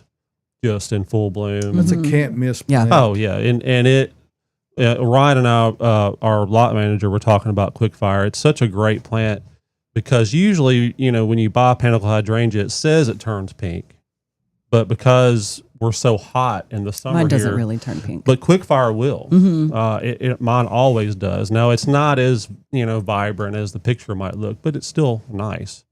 [SPEAKER 6] just in full bloom.
[SPEAKER 3] That's a can't miss.
[SPEAKER 5] Yeah.
[SPEAKER 3] plant.
[SPEAKER 6] Oh yeah, and it. Ryan and I, our lot manager, were talking about quickfire. It's such a great plant because usually, when you buy pinnacle hydrangea, it says it turns pink, but because we're so hot in the summer,
[SPEAKER 5] Mine doesn't
[SPEAKER 6] here,
[SPEAKER 5] really turn pink.
[SPEAKER 6] but quickfire will. Mine always does. Now it's not as vibrant as the picture might look, but it's still nice.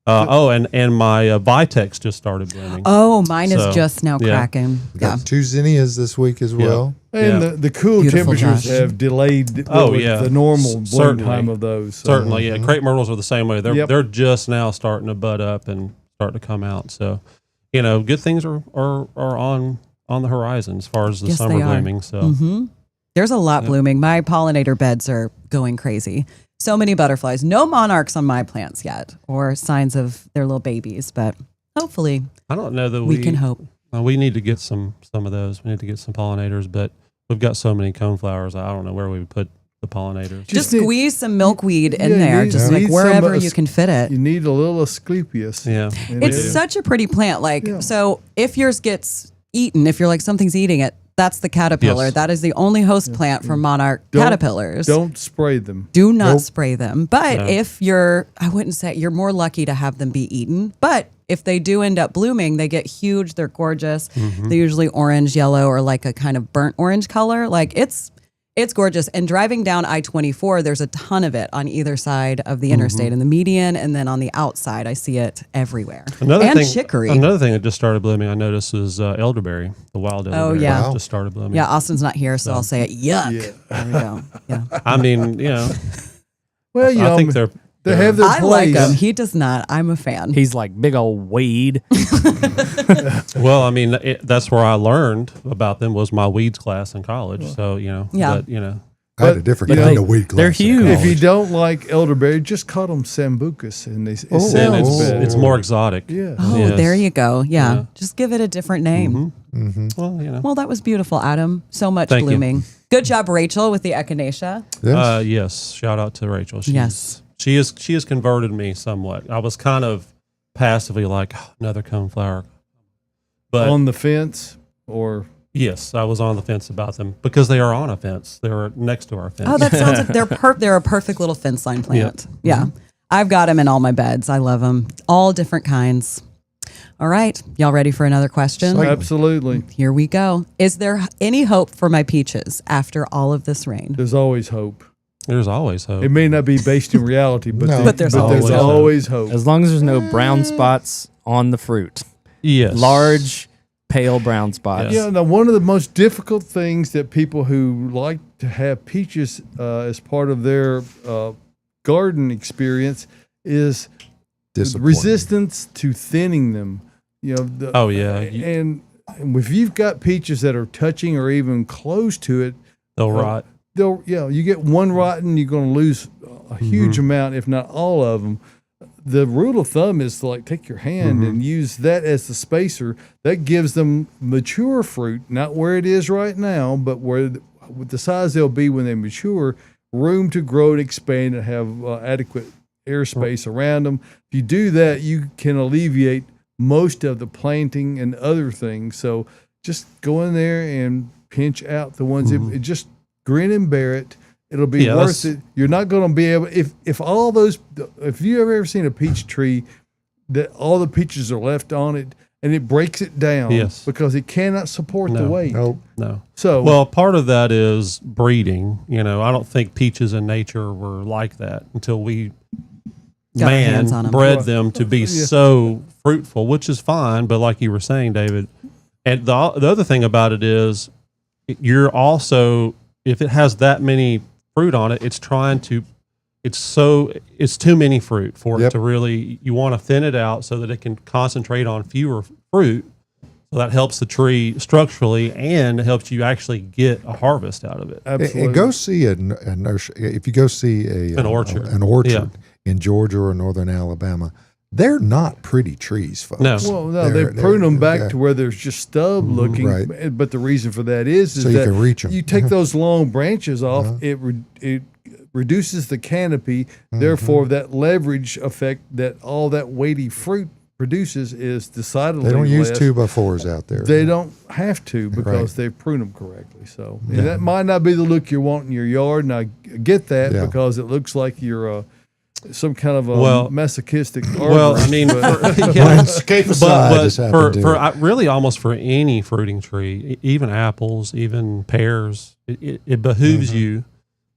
[SPEAKER 6] And my Vitex just started blooming.
[SPEAKER 5] Oh, mine is
[SPEAKER 6] So,
[SPEAKER 5] just now
[SPEAKER 6] yeah.
[SPEAKER 5] cracking.
[SPEAKER 2] We got 2 zinnias this week as well.
[SPEAKER 3] And
[SPEAKER 6] Yeah.
[SPEAKER 3] the cool
[SPEAKER 5] Beautiful,
[SPEAKER 3] temperatures
[SPEAKER 5] Josh.
[SPEAKER 3] have delayed the normal bloom
[SPEAKER 6] Certainly.
[SPEAKER 3] time of those. So.
[SPEAKER 6] Certainly, yeah. Crepe myrtles are the same way. They're
[SPEAKER 3] Yep.
[SPEAKER 6] they're just now starting to bud up and start to come out. So, good things are on the horizon as far as the
[SPEAKER 5] Yes,
[SPEAKER 6] summer
[SPEAKER 5] they are.
[SPEAKER 6] blooming. So,
[SPEAKER 5] There's a lot blooming. My pollinator beds are going crazy. So many butterflies. No monarchs on my plants yet, or signs of their little babies, but hopefully
[SPEAKER 6] I don't know that
[SPEAKER 5] we can hope.
[SPEAKER 6] We need to get some of those. We need to get some pollinators, but we've got so many coneflowers. I don't know where we would put the pollinators.
[SPEAKER 5] Just
[SPEAKER 3] need-
[SPEAKER 5] squeeze some milkweed in
[SPEAKER 3] Yeah,
[SPEAKER 5] there,
[SPEAKER 3] need-
[SPEAKER 5] just
[SPEAKER 3] need
[SPEAKER 5] like wherever
[SPEAKER 3] some,
[SPEAKER 5] you can fit it.
[SPEAKER 3] You need a little Asclepius.
[SPEAKER 6] Yeah.
[SPEAKER 3] And
[SPEAKER 5] It's such a pretty plant. Like,
[SPEAKER 3] Yeah.
[SPEAKER 5] so if yours gets eaten, if you're like something's eating it, That's the caterpillar.
[SPEAKER 6] Yes.
[SPEAKER 5] That is the only host plant for monarch caterpillars.
[SPEAKER 3] Don't spray them.
[SPEAKER 5] Do not spray them. But
[SPEAKER 6] No.
[SPEAKER 5] if I wouldn't say you're more lucky to have them be eaten. But if they do end up blooming, they get huge. They're gorgeous.
[SPEAKER 6] Mm-hmm.
[SPEAKER 5] They're usually orange, yellow, or like a kind of burnt orange color. Like it's gorgeous. And driving down I-24, there's a ton of it on either side of the interstate, in the median, and then on the outside, I see it everywhere. And chicory.
[SPEAKER 6] Another thing that just started blooming, I noticed, was elderberry, the wild elderberry.
[SPEAKER 5] yeah.
[SPEAKER 2] Wow.
[SPEAKER 6] Just started blooming.
[SPEAKER 5] Yeah, Austin's not here, so I'll say it. Yuck.
[SPEAKER 3] Yeah.
[SPEAKER 5] There we go. Yeah.
[SPEAKER 6] I mean,
[SPEAKER 3] Well, you
[SPEAKER 6] I
[SPEAKER 3] know,
[SPEAKER 6] think they're
[SPEAKER 3] they have their
[SPEAKER 5] I
[SPEAKER 3] place.
[SPEAKER 5] like him. He does not. I'm a fan.
[SPEAKER 1] He's like big old weed.
[SPEAKER 6] well, I mean, that's where I learned about them was my weeds class in college. So,
[SPEAKER 5] Yeah.
[SPEAKER 6] but,
[SPEAKER 2] I had a different
[SPEAKER 3] But,
[SPEAKER 2] kind of weed class.
[SPEAKER 1] they're
[SPEAKER 2] in
[SPEAKER 1] huge.
[SPEAKER 3] If you
[SPEAKER 2] college.
[SPEAKER 3] don't like elderberry, just call them sambucus, and
[SPEAKER 6] then
[SPEAKER 3] it's better.
[SPEAKER 6] it's more exotic.
[SPEAKER 3] Yeah.
[SPEAKER 5] Oh,
[SPEAKER 6] Yes.
[SPEAKER 5] there you go. Yeah.
[SPEAKER 6] Yeah.
[SPEAKER 5] Just give it a different name.
[SPEAKER 6] Well,
[SPEAKER 5] Well, that was beautiful, Adam. So much
[SPEAKER 6] Thank you.
[SPEAKER 5] blooming. Good job, Rachel, with the echinacea.
[SPEAKER 2] Yes.
[SPEAKER 6] Yes. Shout out to Rachel.
[SPEAKER 5] Yes.
[SPEAKER 6] She has converted me somewhat. I was kind of passively like, "Oh, another coneflower. But
[SPEAKER 3] On the fence, or
[SPEAKER 6] yes, I was on the fence about them because they are on a fence. They're next to our fence.
[SPEAKER 5] Oh, that sounds like they're a perfect little fence line plant. Yeah. I've got them in all my beds. I love them. All different kinds. All right. Y'all ready for another question?
[SPEAKER 3] absolutely.
[SPEAKER 5] Here we go. Is there any hope for my peaches after all of this rain?
[SPEAKER 3] There's always hope.
[SPEAKER 6] There's always hope.
[SPEAKER 3] It may not be based in reality, but,
[SPEAKER 2] No.
[SPEAKER 5] But there's
[SPEAKER 3] always hope.
[SPEAKER 1] As long as there's no brown spots on the fruit.
[SPEAKER 6] Yes.
[SPEAKER 1] Large, pale brown spots.
[SPEAKER 3] Yeah, now one of the most difficult things that people who like to have peaches as part of their garden experience is
[SPEAKER 2] Disappointing.
[SPEAKER 3] resistance to thinning them. You know.
[SPEAKER 6] Oh, yeah.
[SPEAKER 3] And if you've got peaches that are touching or even close to it,
[SPEAKER 6] They'll rot.
[SPEAKER 3] you get one rotten, you're going to lose a huge amount, if not all of them. The rule of thumb is to take your hand and use that as the spacer. That gives them mature fruit, not where it is right now, but with the size they'll be when they mature, room to grow and expand and have adequate airspace around them. If you do that, you can alleviate most of the planting and other things. So just go in there and pinch out the ones that just grin and bear it. It'll be worth it. You're not going to be able, if you ever seen a peach tree that all the peaches are left on it and it breaks it down because it cannot support the weight.
[SPEAKER 2] Nope.
[SPEAKER 6] No.
[SPEAKER 3] So,
[SPEAKER 6] Well, part of that is breeding. I don't think peaches in nature were like that until we
[SPEAKER 5] Got our hands on 'em.
[SPEAKER 6] bred them to be so fruitful, which is fine. But like you were saying, David, and the other thing about it is you're also, if it has that many fruit on it, it's too many fruit for it to really, you want to thin it out so that it can concentrate on fewer fruit. So that helps the tree structurally and helps you actually get a harvest out of it.
[SPEAKER 3] absolutely.
[SPEAKER 2] And go see a nursery. If you go see
[SPEAKER 6] An orchard.
[SPEAKER 2] an orchard in Georgia or northern Alabama, they're not pretty trees, folks.
[SPEAKER 6] No.
[SPEAKER 3] Well, no, they prune them back to where there's just stub looking.
[SPEAKER 2] right.
[SPEAKER 3] But the reason for that is
[SPEAKER 2] So
[SPEAKER 3] that
[SPEAKER 2] you can reach 'em.
[SPEAKER 3] you take those long branches off, it reduces the canopy. Therefore, that leverage effect that all that weighty fruit produces is decidedly
[SPEAKER 2] They don't use
[SPEAKER 3] less.
[SPEAKER 2] 2x4s out there.
[SPEAKER 3] They don't have to because they prune them correctly. So and that might not be the look you want in your yard, and I get that because it looks like you're some kind of a masochistic arborist.
[SPEAKER 6] Well, I mean,
[SPEAKER 2] Landscape aside, just happened to-
[SPEAKER 6] really almost for any fruiting tree, even apples, even pears, it behooves you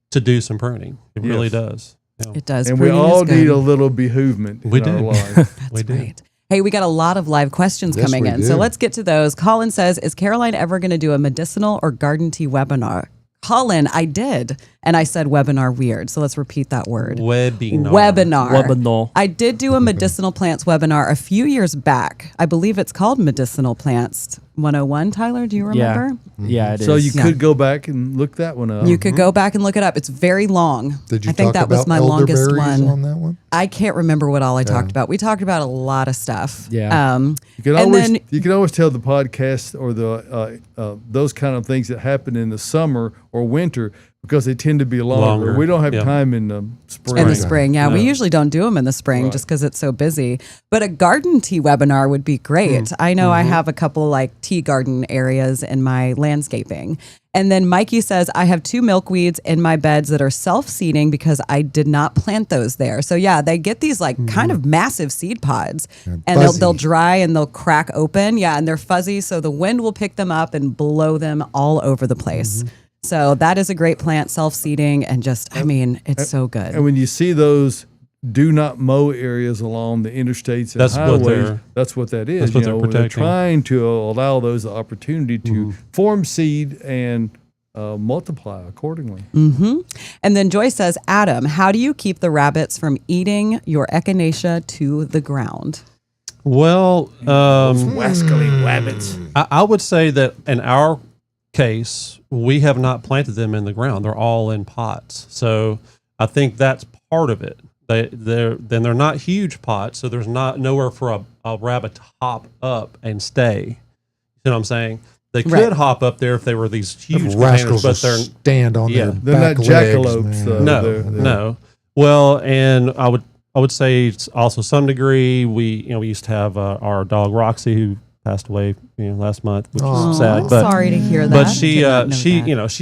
[SPEAKER 6] to do some pruning. It really does. Yeah.
[SPEAKER 5] It does.
[SPEAKER 3] and we
[SPEAKER 5] Pruning is
[SPEAKER 3] all
[SPEAKER 5] good.
[SPEAKER 3] need a little behoovement in
[SPEAKER 6] We
[SPEAKER 3] our
[SPEAKER 6] do.
[SPEAKER 3] life.
[SPEAKER 5] That's
[SPEAKER 6] We do.
[SPEAKER 5] right. Hey, we got a lot of live questions
[SPEAKER 2] Yes,
[SPEAKER 5] coming
[SPEAKER 2] we
[SPEAKER 5] in. So
[SPEAKER 2] do.
[SPEAKER 5] let's get to those. Colin says, is Caroline ever going to do a medicinal or garden tea webinar? Colin, I did. And I said webinar weird. So let's repeat that word. Webinar. I did do a medicinal plants webinar a few years back. I believe it's called Medicinal Plants 101. Tyler, do you remember?
[SPEAKER 1] Yeah, it is.
[SPEAKER 3] So you could go back and look that one up.
[SPEAKER 5] You could go back and look it up. It's very long.
[SPEAKER 2] Did you
[SPEAKER 5] I think
[SPEAKER 2] talk
[SPEAKER 5] that was
[SPEAKER 2] about
[SPEAKER 5] my longest
[SPEAKER 2] elderberries
[SPEAKER 5] one.
[SPEAKER 2] on that one?
[SPEAKER 5] I can't remember what all I talked about. We talked about a lot of stuff.
[SPEAKER 1] Yeah.
[SPEAKER 3] You can
[SPEAKER 5] and
[SPEAKER 3] always
[SPEAKER 5] then-
[SPEAKER 3] you can always tell the podcast or the those kind of things that happen in the summer or winter because they tend to be longer. We don't have time in the spring.
[SPEAKER 5] In the spring, yeah. No. We usually don't do them in the spring just because it's so busy. But a garden tea webinar would be great. I know I have a couple like tea garden areas in my landscaping. And then Mikey says, I have 2 milkweeds in my beds that are self-seeding because I did not plant those there. So yeah, they get these like kind of massive seed pods and they'll dry and they'll crack open. Yeah, and they're fuzzy. So the wind will pick them up and blow them all over the place. So that is a great plant, self-seeding, and just, I mean, it's so good.
[SPEAKER 3] And when you see those do not mow areas along the interstates and highways, that's what that is.
[SPEAKER 6] That's what they're
[SPEAKER 3] trying to allow those the opportunity to form seed and multiply accordingly.
[SPEAKER 5] And then Joyce says, Adam, how do you keep the rabbits from eating your echinacea to the ground?
[SPEAKER 6] Well,
[SPEAKER 3] wascally rabbits.
[SPEAKER 6] I would say that in our case, we have not planted them in the ground. They're all in pots. So I think that's part of it. They're not huge pots, so there's nowhere for a rabbit to hop up and stay. You know what I'm saying? They could hop up there if they were these huge containers, but they're
[SPEAKER 2] stand on their
[SPEAKER 3] they're
[SPEAKER 2] back
[SPEAKER 3] not
[SPEAKER 2] legs,
[SPEAKER 3] jackalopes.
[SPEAKER 6] No. Well, and I would say it's also some degree we used to have our dog Roxy who passed away last month, which is sad.
[SPEAKER 5] I'm sorry to hear that.
[SPEAKER 6] But she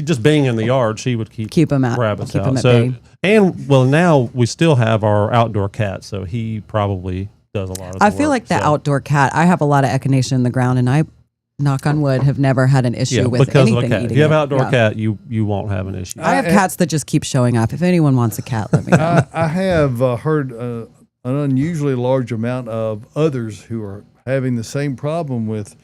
[SPEAKER 6] just being in the yard, she would keep them out, rabbits
[SPEAKER 5] keep
[SPEAKER 6] out.
[SPEAKER 5] Them
[SPEAKER 6] Now we still have our outdoor cat, so he probably does a lot of.
[SPEAKER 5] I feel like the outdoor cat. I have a lot of echinacea in the ground, and I, knock on wood, have never had an issue with anything
[SPEAKER 6] of a cat.
[SPEAKER 5] eating.
[SPEAKER 6] If you have outdoor cat, you won't have an issue.
[SPEAKER 5] I have cats that just keep showing up. If anyone wants a cat, let me know.
[SPEAKER 3] I have heard an unusually large amount of others who are having the same problem with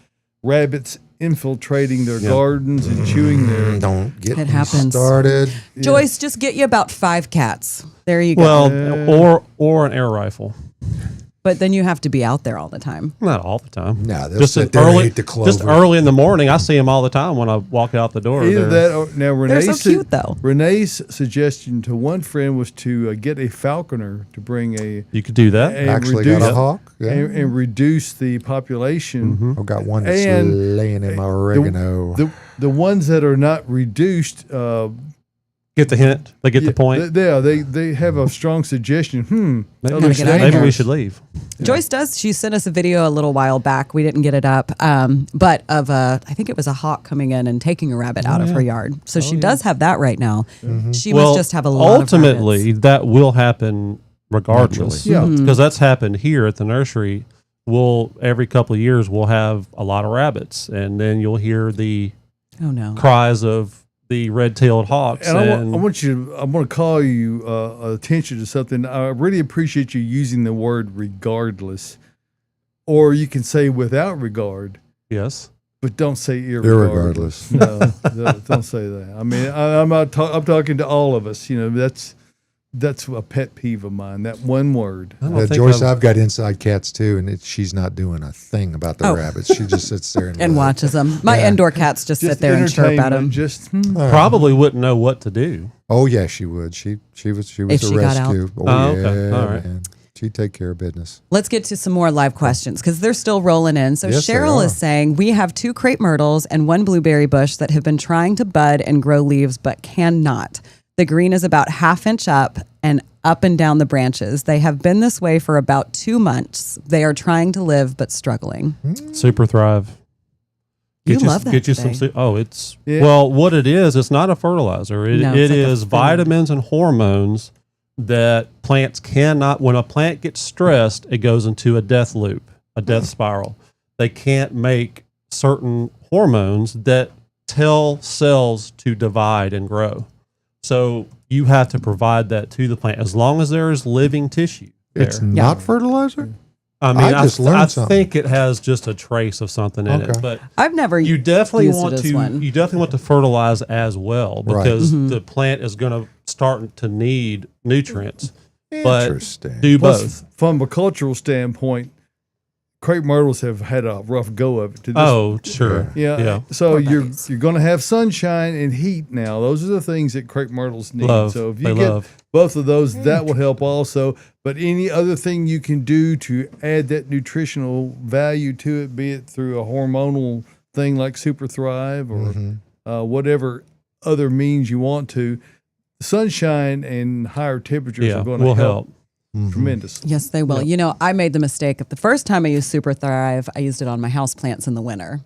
[SPEAKER 3] rabbits infiltrating their gardens and chewing their.
[SPEAKER 2] Don't get
[SPEAKER 5] it happens.
[SPEAKER 2] Started.
[SPEAKER 5] Joyce, just get you about 5 cats. There you go.
[SPEAKER 6] Well, or an air rifle.
[SPEAKER 5] But then you have to be out there all the time.
[SPEAKER 6] Not all the time.
[SPEAKER 2] No, they'll sit there and eat the clover.
[SPEAKER 6] Just early in the morning, I see them all the time when I walk out the door.
[SPEAKER 3] Either that or, now Renee's,
[SPEAKER 5] they're so cute, though.
[SPEAKER 3] Renee's suggestion to one friend was to get a falconer to bring a.
[SPEAKER 6] You could do that.
[SPEAKER 2] Actually got a hawk. Yeah.
[SPEAKER 3] And reduce the population.
[SPEAKER 2] I've got one that's laying in my oregano.
[SPEAKER 3] The ones that are not reduced.
[SPEAKER 6] Get the hint. They get the point.
[SPEAKER 3] They have a strong suggestion.
[SPEAKER 6] Maybe we should leave.
[SPEAKER 5] Joyce does. She sent us a video a little while back. We didn't get it up, but of I think it was a hawk coming in and taking a rabbit out of her yard. So she does have that right now. She must just have a lot of
[SPEAKER 6] ultimately, that will happen regardless. Because that's happened here at the nursery. Every couple of years, we'll have a lot of rabbits, and then you'll hear the cries of the red-tailed hawks.
[SPEAKER 3] And I want to call you attention to something. I really appreciate you using the word regardless, or you can say without regard.
[SPEAKER 6] Yes,
[SPEAKER 3] but don't say irregardless. No, don't say that. I mean, I'm talking to all of us. That's a pet peeve of mine. That one word.
[SPEAKER 2] Joyce, I've got inside cats too, and she's not doing a thing about the rabbits. She just sits there and
[SPEAKER 5] watches them. My indoor cats just sit there and chirp at them.
[SPEAKER 6] Probably wouldn't know what to do.
[SPEAKER 2] Oh yeah, she would. She was
[SPEAKER 5] if
[SPEAKER 2] a
[SPEAKER 5] she
[SPEAKER 2] rescue.
[SPEAKER 5] Got out.
[SPEAKER 6] Okay. All right.
[SPEAKER 2] Man. She'd take care of business.
[SPEAKER 5] Let's get to some more live questions because they're still rolling in. So
[SPEAKER 2] yes,
[SPEAKER 5] Cheryl is saying, we have 2 crepe myrtles and 1 blueberry bush that have been trying to bud and grow leaves but cannot. The green is about 1/2 inch up and up and down the branches. They have been this way for about 2 months. They are trying to live but struggling.
[SPEAKER 6] Super Thrive.
[SPEAKER 5] You love that.
[SPEAKER 6] Get you some. Well, what it is, it's not a fertilizer. It is vitamins and hormones that plants cannot. When a plant gets stressed, it goes into a death loop, a death spiral. They can't make certain hormones that tell cells to divide and grow. So you have to provide that to the plant as long as there is living tissue there.
[SPEAKER 2] It's not fertilizer?
[SPEAKER 6] I mean, I think it has just a trace of something in it, but
[SPEAKER 5] I've never.
[SPEAKER 6] You definitely want to fertilize as well because the plant is going to start to need nutrients.
[SPEAKER 2] Interesting.
[SPEAKER 6] But do both.
[SPEAKER 3] From a cultural standpoint, crepe myrtles have had a rough go of it.
[SPEAKER 6] Sure.
[SPEAKER 3] Yeah. So you're going to have sunshine and heat now. Those are the things that crepe myrtles need. So if you get both of those, that will help also. But any other thing you can do to add that nutritional value to it, be it through a hormonal thing like Super Thrive or whatever other means you want to, sunshine and higher temperatures are going to help tremendously.
[SPEAKER 5] Yes, they will.
[SPEAKER 3] Yep.
[SPEAKER 5] You know, I made the mistake of the first time I used Super Thrive, I used it on my houseplants in the winter.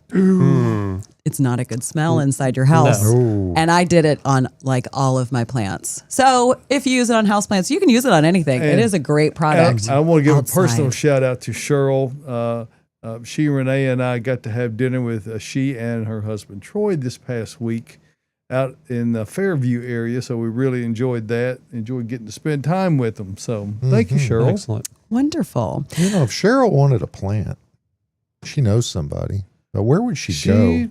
[SPEAKER 5] It's not a good smell inside your house.
[SPEAKER 2] No.
[SPEAKER 5] And I did it on like all of my plants. So if you use it on houseplants, you can use it on anything.
[SPEAKER 3] And
[SPEAKER 5] it is a great product.
[SPEAKER 3] I want to give
[SPEAKER 5] outside.
[SPEAKER 3] a personal shout out to Cheryl. She, Renee, and I got to have dinner with she and her husband Troy this past week out in the Fairview area. So we really enjoyed that. Enjoyed getting to spend time with them. So thank you, Cheryl.
[SPEAKER 6] Excellent.
[SPEAKER 5] Wonderful.
[SPEAKER 2] You know, if Cheryl wanted a plant, she knows somebody. But where would she go?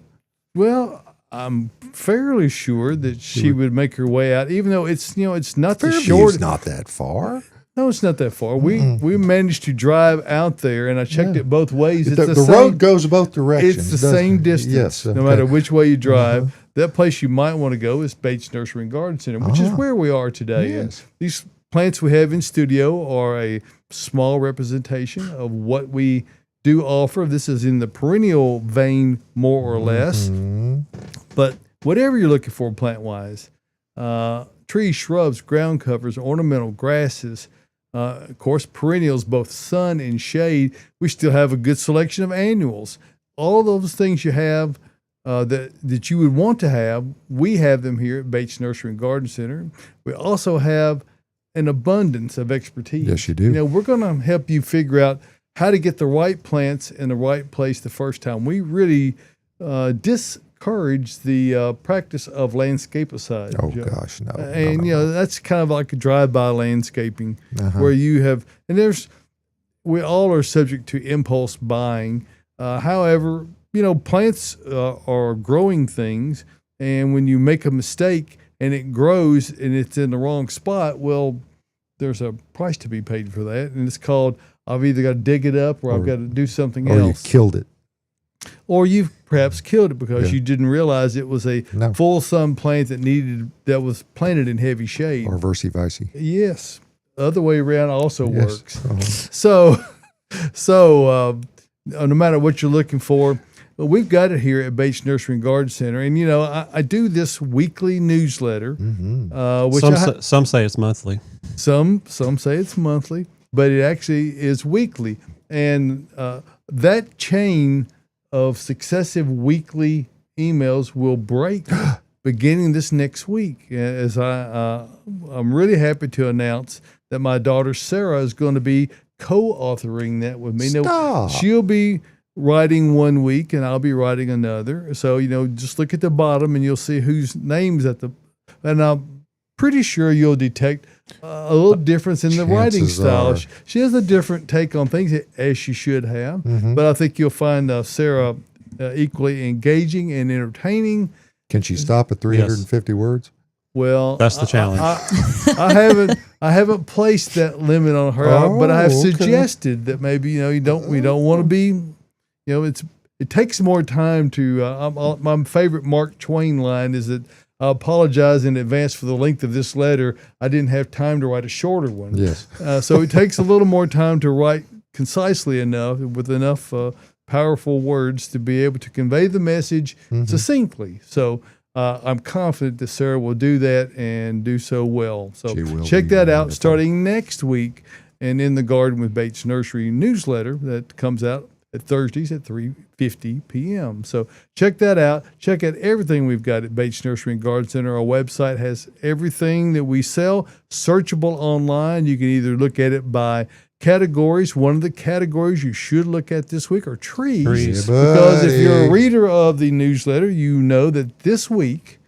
[SPEAKER 3] Well, I'm fairly sure that she would make her way out, even though it's not the
[SPEAKER 2] Fairview's
[SPEAKER 3] short.
[SPEAKER 2] not that far.
[SPEAKER 3] No, it's not that far. We managed to drive out there, and I checked it both ways. It's
[SPEAKER 2] The
[SPEAKER 3] same,
[SPEAKER 2] road goes both directions.
[SPEAKER 3] It's the
[SPEAKER 2] doesn't
[SPEAKER 3] same
[SPEAKER 2] it?
[SPEAKER 3] distance,
[SPEAKER 2] Yes,
[SPEAKER 3] no
[SPEAKER 2] okay.
[SPEAKER 3] matter which way you drive. That place you might want to go is Bates Nursery and Garden Center, which is where we are today.
[SPEAKER 2] Yes.
[SPEAKER 3] And these plants we have in studio are a small representation of what we do offer. This is in the perennial vein, more or less. But whatever you're looking for plant-wise, trees, shrubs, ground covers, ornamental grasses, of course, perennials, both sun and shade. We still have a good selection of annuals. All those things you have that you would want to have, we have them here at Bates Nursery and Garden Center. We also have an abundance of expertise.
[SPEAKER 2] Yes, you do.
[SPEAKER 3] You know, we're going to help you figure out how to get the right plants in the right place the first time. We really discourage the practice of landscapeicide.
[SPEAKER 2] Oh,
[SPEAKER 3] Joe.
[SPEAKER 2] gosh, no.
[SPEAKER 3] And,
[SPEAKER 2] no.
[SPEAKER 3] that's kind of like a drive-by landscaping where you have, and we all are subject to impulse buying. However, plants are growing things, and when you make a mistake and it grows and it's in the wrong spot, well, there's a price to be paid for that. And it's called, I've either got to dig it up or I've got to do something else.
[SPEAKER 2] Or you killed it.
[SPEAKER 3] Or you've perhaps killed it because you didn't realize it was a full sun plant that was planted in heavy shade.
[SPEAKER 2] Or versi vice.
[SPEAKER 3] Yes. Other way around also works.
[SPEAKER 2] Uh-huh.
[SPEAKER 3] So no matter what you're looking for, we've got it here at Bates Nursery and Garden Center. And, I do this weekly newsletter, which
[SPEAKER 6] some say it's monthly.
[SPEAKER 3] Some say it's monthly, but it actually is weekly. And that chain of successive weekly emails will break beginning this next week. As I'm really happy to announce that my daughter Sarah is going to be co-authoring that with me. Now, she'll be writing one week and I'll be writing another. So, just look at the bottom and you'll see whose name's and I'm pretty sure you'll detect a little difference in the writing style. She has a different take on things, as she should have. But I think you'll find Sarah equally engaging and entertaining.
[SPEAKER 2] Can she stop at 350 words?
[SPEAKER 3] Well,
[SPEAKER 6] that's the challenge.
[SPEAKER 3] I haven't placed that limit on her, but I have suggested that maybe we don't want to be, it takes more time to. My favorite Mark Twain line is that I apologize in advance for the length of this letter. I didn't have time to write a shorter one.
[SPEAKER 2] Yes.
[SPEAKER 3] So it takes a little more time to write concisely enough with enough powerful words to be able to convey the message succinctly. So I'm confident that Sarah will do that and do so well. So check that out starting next week. And In the Garden with Bates Nursery newsletter that comes out at Thursdays at 3:50 p.m. So check that out. Check out everything we've got at Bates Nursery and Garden Center. Our website has everything that we sell, searchable online. You can either look at it by categories. One of the categories you should look at this week are trees. Because if you're a reader of the newsletter, you know that this week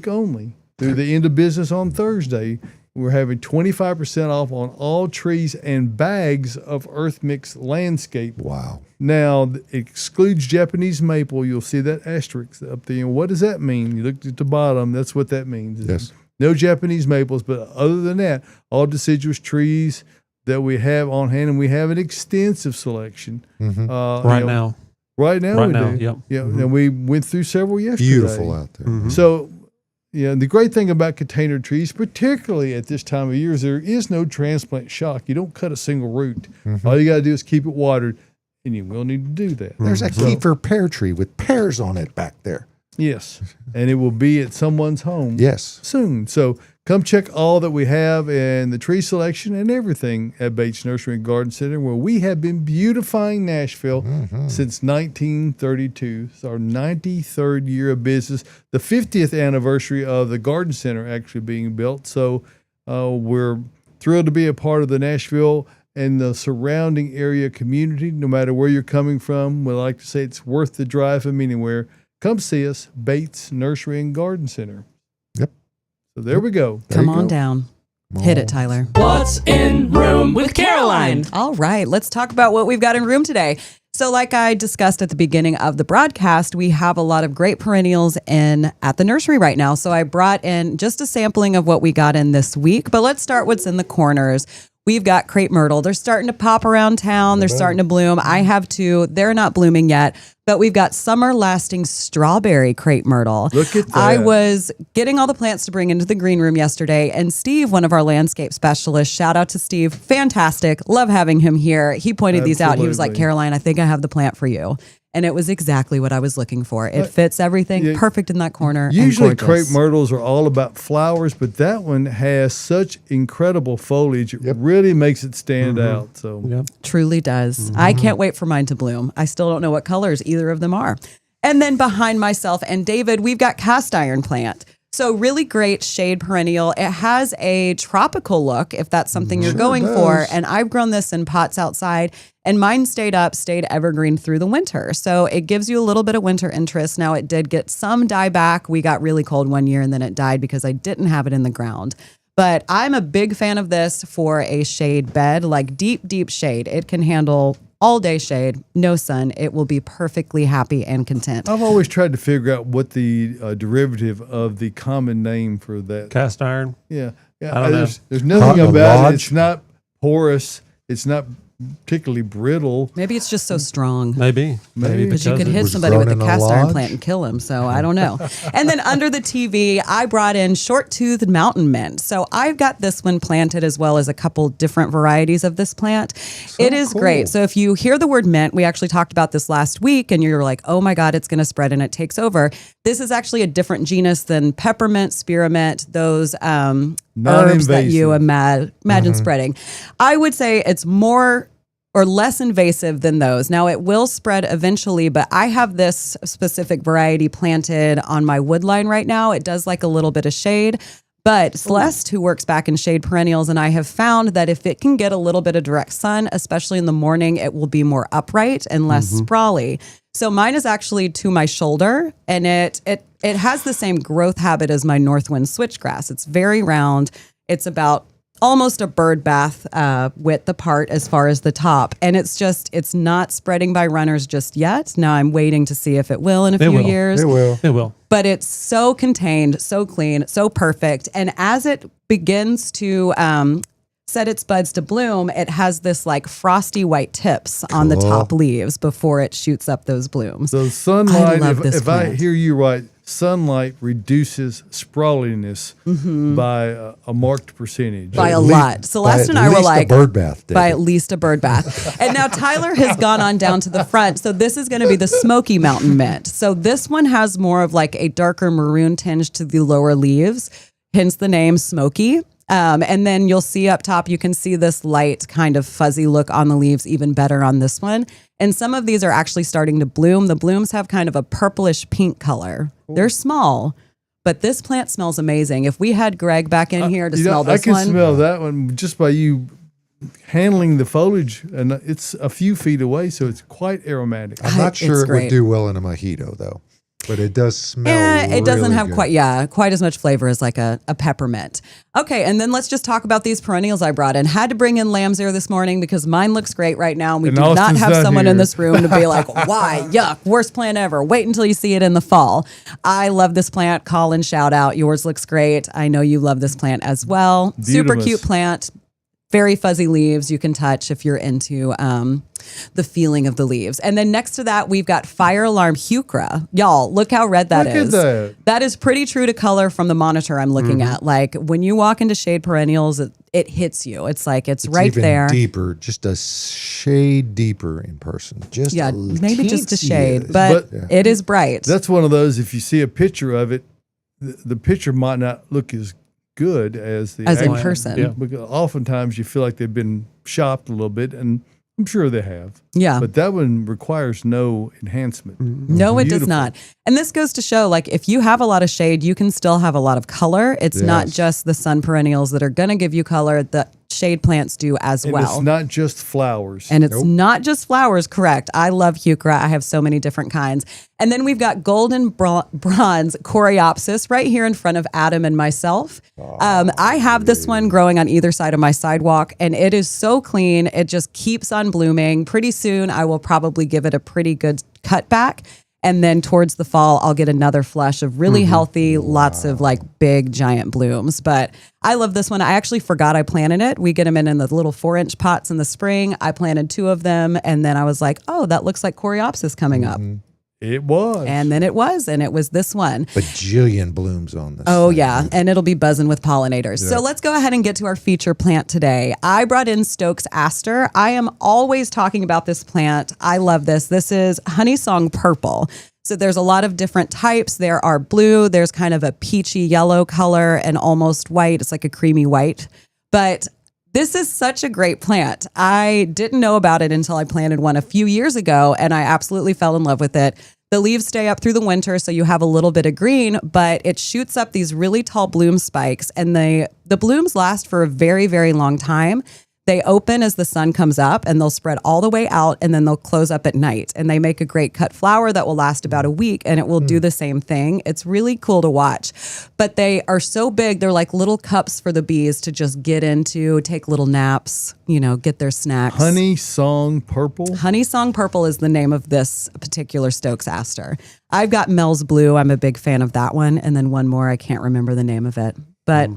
[SPEAKER 3] only, through the end of business on Thursday, we're having 25% off on all trees and bags of Earthmix landscape.
[SPEAKER 2] Wow.
[SPEAKER 3] Now, it excludes Japanese maple. You'll see that asterisk up there. And what does that mean? You looked at the bottom. That's what that means.
[SPEAKER 2] Yes.
[SPEAKER 3] No Japanese maples, but other than that, all deciduous trees that we have on hand, and we have an extensive selection.
[SPEAKER 6] Right now.
[SPEAKER 3] Right now, we do.
[SPEAKER 6] Yep.
[SPEAKER 3] Yeah, and we went through several yesterday.
[SPEAKER 2] Beautiful out there.
[SPEAKER 3] So, the great thing about container trees, particularly at this time of year, is there is no transplant shock. You don't cut a single root. All you got to do is keep it watered, and you will need to do that.
[SPEAKER 2] There's a kefir pear tree with pears on it back there.
[SPEAKER 3] Yes. And it will be at someone's home
[SPEAKER 2] Yes.
[SPEAKER 3] soon. So come check all that we have and the tree selection and everything at Bates Nursery and Garden Center, where we have been beautifying Nashville since 1932. It's our 93rd year of business, the 50th anniversary of the Garden Center actually being built. So we're thrilled to be a part of the Nashville and the surrounding area community. No matter where you're coming from, we like to say it's worth the drive from anywhere. Come see us, Bates Nursery and Garden Center.
[SPEAKER 2] Yep.
[SPEAKER 3] So there we go.
[SPEAKER 2] There
[SPEAKER 5] Come
[SPEAKER 2] you
[SPEAKER 5] on
[SPEAKER 2] go.
[SPEAKER 5] down.
[SPEAKER 2] Come
[SPEAKER 5] Hit
[SPEAKER 2] on.
[SPEAKER 5] it, Tyler.
[SPEAKER 4] What's in room with Caroline?
[SPEAKER 5] All right, let's talk about what we've got in room today. So like I discussed at the beginning of the broadcast, we have a lot of great perennials in at the nursery right now. So I brought in just a sampling of what we got in this week, but let's start what's in the corners. We've got crepe myrtle. They're starting to pop around town. They're starting to bloom. I have two. They're not blooming yet, but we've got summer lasting strawberry crepe myrtle.
[SPEAKER 3] Look at that.
[SPEAKER 5] I was getting all the plants to bring into the green room yesterday, and Steve, one of our landscape specialists, shout out to Steve. Fantastic. Love having him here. He pointed these out. He was like,
[SPEAKER 3] Absolutely.
[SPEAKER 5] Caroline, I think I have the plant for you. And it was exactly what I was looking for. It fits everything
[SPEAKER 3] yeah.
[SPEAKER 5] perfect in that corner.
[SPEAKER 3] Usually
[SPEAKER 5] and
[SPEAKER 3] crepe
[SPEAKER 5] gorgeous.
[SPEAKER 3] myrtles are all about flowers, but that one has such incredible foliage. It really makes it stand out. So
[SPEAKER 6] Yep.
[SPEAKER 5] Truly does. I can't wait for mine to bloom. I still don't know what colors either of them are. And then behind myself and David, we've got cast iron plant. So really great shade perennial. It has a tropical look if that's something you're going for. And I've grown this in pots outside, and mine stayed evergreen through the winter. So it gives you a little bit of winter interest. Now it did get some dieback. We got really cold one year and then it died because I didn't have it in the ground. But I'm a big fan of this for a shade bed, like deep, deep shade. It can handle all day shade, no sun. It will be perfectly happy and content.
[SPEAKER 3] I've always tried to figure out what the derivative of the common name for that.
[SPEAKER 6] Cast iron.
[SPEAKER 3] Yeah.
[SPEAKER 6] I don't know.
[SPEAKER 3] There's nothing
[SPEAKER 2] Cotton
[SPEAKER 3] about it.
[SPEAKER 2] lodge?
[SPEAKER 3] It's not porous. It's not particularly brittle.
[SPEAKER 5] Maybe it's just so strong.
[SPEAKER 6] Maybe.
[SPEAKER 3] Maybe.
[SPEAKER 5] But you
[SPEAKER 6] because
[SPEAKER 5] could
[SPEAKER 6] it
[SPEAKER 5] hit
[SPEAKER 2] was
[SPEAKER 5] somebody with a
[SPEAKER 2] grown in a
[SPEAKER 5] cast iron
[SPEAKER 2] lodge?
[SPEAKER 5] plant and kill him. So I don't know. And then under the TV, I brought in short-toothed mountain mint. So I've got this one planted as well as a couple different varieties of this plant. It is
[SPEAKER 2] cool.
[SPEAKER 5] great. So if you hear the word mint, we actually talked about this last week and you're like, oh my God, it's going to spread and it takes over. This is actually a different genus than peppermint, spearmint, those herbs that you imagine spreading. I would say it's more or less invasive than those. Now it will spread eventually, but I have this specific variety planted on my wood line right now. It does like a little bit of shade, but Celeste, who works back in shade perennials, and I have found that if it can get a little bit of direct sun, especially in the morning, it will be more upright and less sprawly. So mine is actually to my shoulder, and it has the same growth habit as my Northwind switchgrass. It's very round. It's about almost a bird bath width apart as far as the top. And it's not spreading by runners just yet. Now I'm waiting to see if it will in a few
[SPEAKER 6] will.
[SPEAKER 5] years.
[SPEAKER 2] It will.
[SPEAKER 6] It will.
[SPEAKER 5] But it's so contained, so clean, so perfect. And as it begins to set its buds to bloom, it has this like frosty white tips on the
[SPEAKER 2] Cool.
[SPEAKER 5] top leaves before it shoots up those blooms.
[SPEAKER 3] So sunlight,
[SPEAKER 5] love this
[SPEAKER 3] if I
[SPEAKER 5] plant.
[SPEAKER 3] hear you right, sunlight reduces sprawliness by a marked percentage.
[SPEAKER 5] By a
[SPEAKER 2] At least-
[SPEAKER 5] lot. Celeste
[SPEAKER 2] by
[SPEAKER 5] and
[SPEAKER 2] at
[SPEAKER 5] I were
[SPEAKER 2] least
[SPEAKER 5] like,
[SPEAKER 2] a bird bath.
[SPEAKER 5] by
[SPEAKER 2] David.
[SPEAKER 5] at least a bird bath. And now Tyler has gone on down to the front. So this is going to be the Smokey Mountain Mint. So this one has more of like a darker maroon tinge to the lower leaves, hence the name Smokey. And then you'll see up top, you can see this light kind of fuzzy look on the leaves, even better on this one. And some of these are actually starting to bloom. The blooms have kind of a purplish pink color. They're small, but this plant smells amazing. If we had Greg back in here to smell
[SPEAKER 3] I
[SPEAKER 5] this
[SPEAKER 3] can
[SPEAKER 5] one.
[SPEAKER 3] smell that one just by you handling the foliage, and it's a few feet away, so it's quite aromatic.
[SPEAKER 2] I'm not
[SPEAKER 5] It's
[SPEAKER 2] sure it
[SPEAKER 5] great.
[SPEAKER 2] would do well in a mojito though, but it does smell.
[SPEAKER 5] It doesn't
[SPEAKER 2] really
[SPEAKER 5] have
[SPEAKER 2] good.
[SPEAKER 5] quite as much flavor as like a peppermint. Okay, and then let's just talk about these perennials I brought in. Had to bring in lamb's ear this morning because mine looks great right now. And we
[SPEAKER 3] And
[SPEAKER 5] do not
[SPEAKER 3] Austin's
[SPEAKER 5] have
[SPEAKER 3] not
[SPEAKER 5] someone
[SPEAKER 3] here.
[SPEAKER 5] in this room to be like, why? Yuck, worst plant ever. Wait until you see it in the fall. I love this plant. Call and shout out. Yours looks great. I know you love this plant as well. Super
[SPEAKER 3] Beautilous.
[SPEAKER 5] cute plant. Very fuzzy leaves you can touch if you're into the feeling of the leaves. And then next to that, we've got Fire Alarm Heuchera. Y'all, look how red that
[SPEAKER 3] Look
[SPEAKER 5] is.
[SPEAKER 3] at that.
[SPEAKER 5] That is pretty true to color from the monitor I'm looking at. Like when you walk into shade perennials, it hits you. It's like it's
[SPEAKER 2] It's
[SPEAKER 5] right
[SPEAKER 2] even
[SPEAKER 5] there.
[SPEAKER 2] deeper, just a shade deeper in person. Just
[SPEAKER 5] Yeah,
[SPEAKER 2] a
[SPEAKER 5] maybe just a
[SPEAKER 2] teensy
[SPEAKER 5] shade,
[SPEAKER 2] bit.
[SPEAKER 5] but
[SPEAKER 2] Yeah.
[SPEAKER 5] it is bright.
[SPEAKER 3] That's one of those, if you see a picture of it, the picture might not look as good as the
[SPEAKER 5] As in
[SPEAKER 3] actual-
[SPEAKER 5] person.
[SPEAKER 6] Yeah.
[SPEAKER 3] Because oftentimes you feel like they've been shopped a little bit, and I'm sure they have.
[SPEAKER 5] Yeah.
[SPEAKER 3] But that one requires no enhancement.
[SPEAKER 5] No, it does
[SPEAKER 3] Beautiful.
[SPEAKER 5] not. And this goes to show, like, if you have a lot of shade, you can still have a lot of color. It's not
[SPEAKER 2] Yes.
[SPEAKER 5] just the sun perennials that are going to give you color. The shade plants do as
[SPEAKER 3] And
[SPEAKER 5] well.
[SPEAKER 3] it's not just flowers.
[SPEAKER 5] And it's not just flowers, correct. I love heuchera. I have so many different kinds. And then we've got golden bronze coreopsis right here in front of Adam and myself. I have this one growing on either side of my sidewalk, and it is so clean. It just keeps on blooming. Pretty soon, I will probably give it a pretty good cut back. And then towards the fall, I'll get another flush of really healthy, lots of like big giant blooms. But I love this one. I actually forgot I planted it. We get them in the little 4-inch pots in the spring. I planted 2 of them. And then I was like, oh, that looks like coreopsis coming up.
[SPEAKER 3] It was.
[SPEAKER 5] And then it was this one.
[SPEAKER 2] Bajillion blooms on this.
[SPEAKER 5] Oh,
[SPEAKER 2] thing.
[SPEAKER 5] yeah. And it'll be buzzing with pollinators. So let's go ahead and get to our feature plant today. I brought in Stokes Aster. I am always talking about this plant. I love this. This is Honeysong purple. So there's a lot of different types. There are blue. There's kind of a peachy yellow color and almost white. It's like a creamy white. But this is such a great plant. I didn't know about it until I planted one a few years ago, and I absolutely fell in love with it. The leaves stay up through the winter, so you have a little bit of green, but it shoots up these really tall bloom spikes, and the blooms last for a very, very long time. They open as the sun comes up, and they'll spread all the way out, and then they'll close up at night. And they make a great cut flower that will last about a week, and it will do the same thing. It's really cool to watch. But they are so big, they're like little cups for the bees to just get into, take little naps, get their snacks.
[SPEAKER 3] Honeysong purple.
[SPEAKER 5] Honeysong purple is the name of this particular Stokes Aster. I've got Mel's Blue. I'm a big fan of that one. And then one more, I can't remember the name of it. But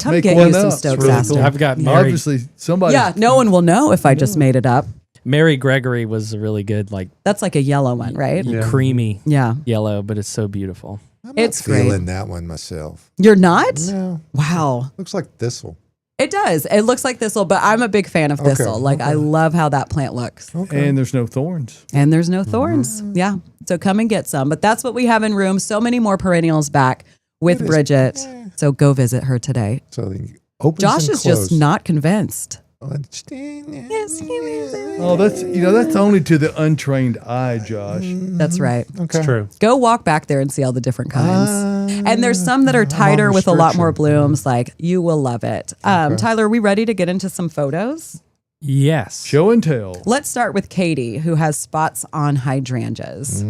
[SPEAKER 5] come
[SPEAKER 3] Make
[SPEAKER 5] get
[SPEAKER 3] one
[SPEAKER 5] you some
[SPEAKER 3] up.
[SPEAKER 5] Stokes
[SPEAKER 3] It's really
[SPEAKER 5] Aster.
[SPEAKER 3] cool.
[SPEAKER 1] I've got Mary.
[SPEAKER 3] Obviously, somebody.
[SPEAKER 5] Yeah, no one will know if I just made it up.
[SPEAKER 1] Mary Gregory was a really good, like
[SPEAKER 5] That's like a yellow one, right?
[SPEAKER 1] creamy
[SPEAKER 5] Yeah.
[SPEAKER 1] yellow, but it's so beautiful.
[SPEAKER 2] I'm
[SPEAKER 5] It's
[SPEAKER 2] not feeling
[SPEAKER 5] great.
[SPEAKER 2] that one myself.
[SPEAKER 5] You're not?
[SPEAKER 2] No,
[SPEAKER 5] Wow.
[SPEAKER 2] looks like thistle.
[SPEAKER 5] It does. It looks like thistle, but I'm a big fan of thistle. Like, I love how that plant looks.
[SPEAKER 3] And there's no thorns.
[SPEAKER 5] And there's no thorns. Yeah. So come and get some. But that's what we have in room. So many more perennials back with Bridget. So go visit her today.
[SPEAKER 2] So the opens
[SPEAKER 5] Josh
[SPEAKER 2] and
[SPEAKER 5] is just
[SPEAKER 2] close.
[SPEAKER 5] not convinced.
[SPEAKER 2] Yes,
[SPEAKER 3] Oh, that's only to the untrained eye, Josh.
[SPEAKER 5] That's right.
[SPEAKER 2] Okay.
[SPEAKER 6] It's true.
[SPEAKER 5] Go walk back there and see all the different kinds. And there's some that are
[SPEAKER 2] I'm on
[SPEAKER 5] tighter with a lot more
[SPEAKER 2] restriction.
[SPEAKER 5] blooms. Like, you will love it. Tyler, are we ready to get into some photos?
[SPEAKER 1] Yes.
[SPEAKER 3] Show and tell.
[SPEAKER 5] Let's start with Katie, who has spots on hydrangeas.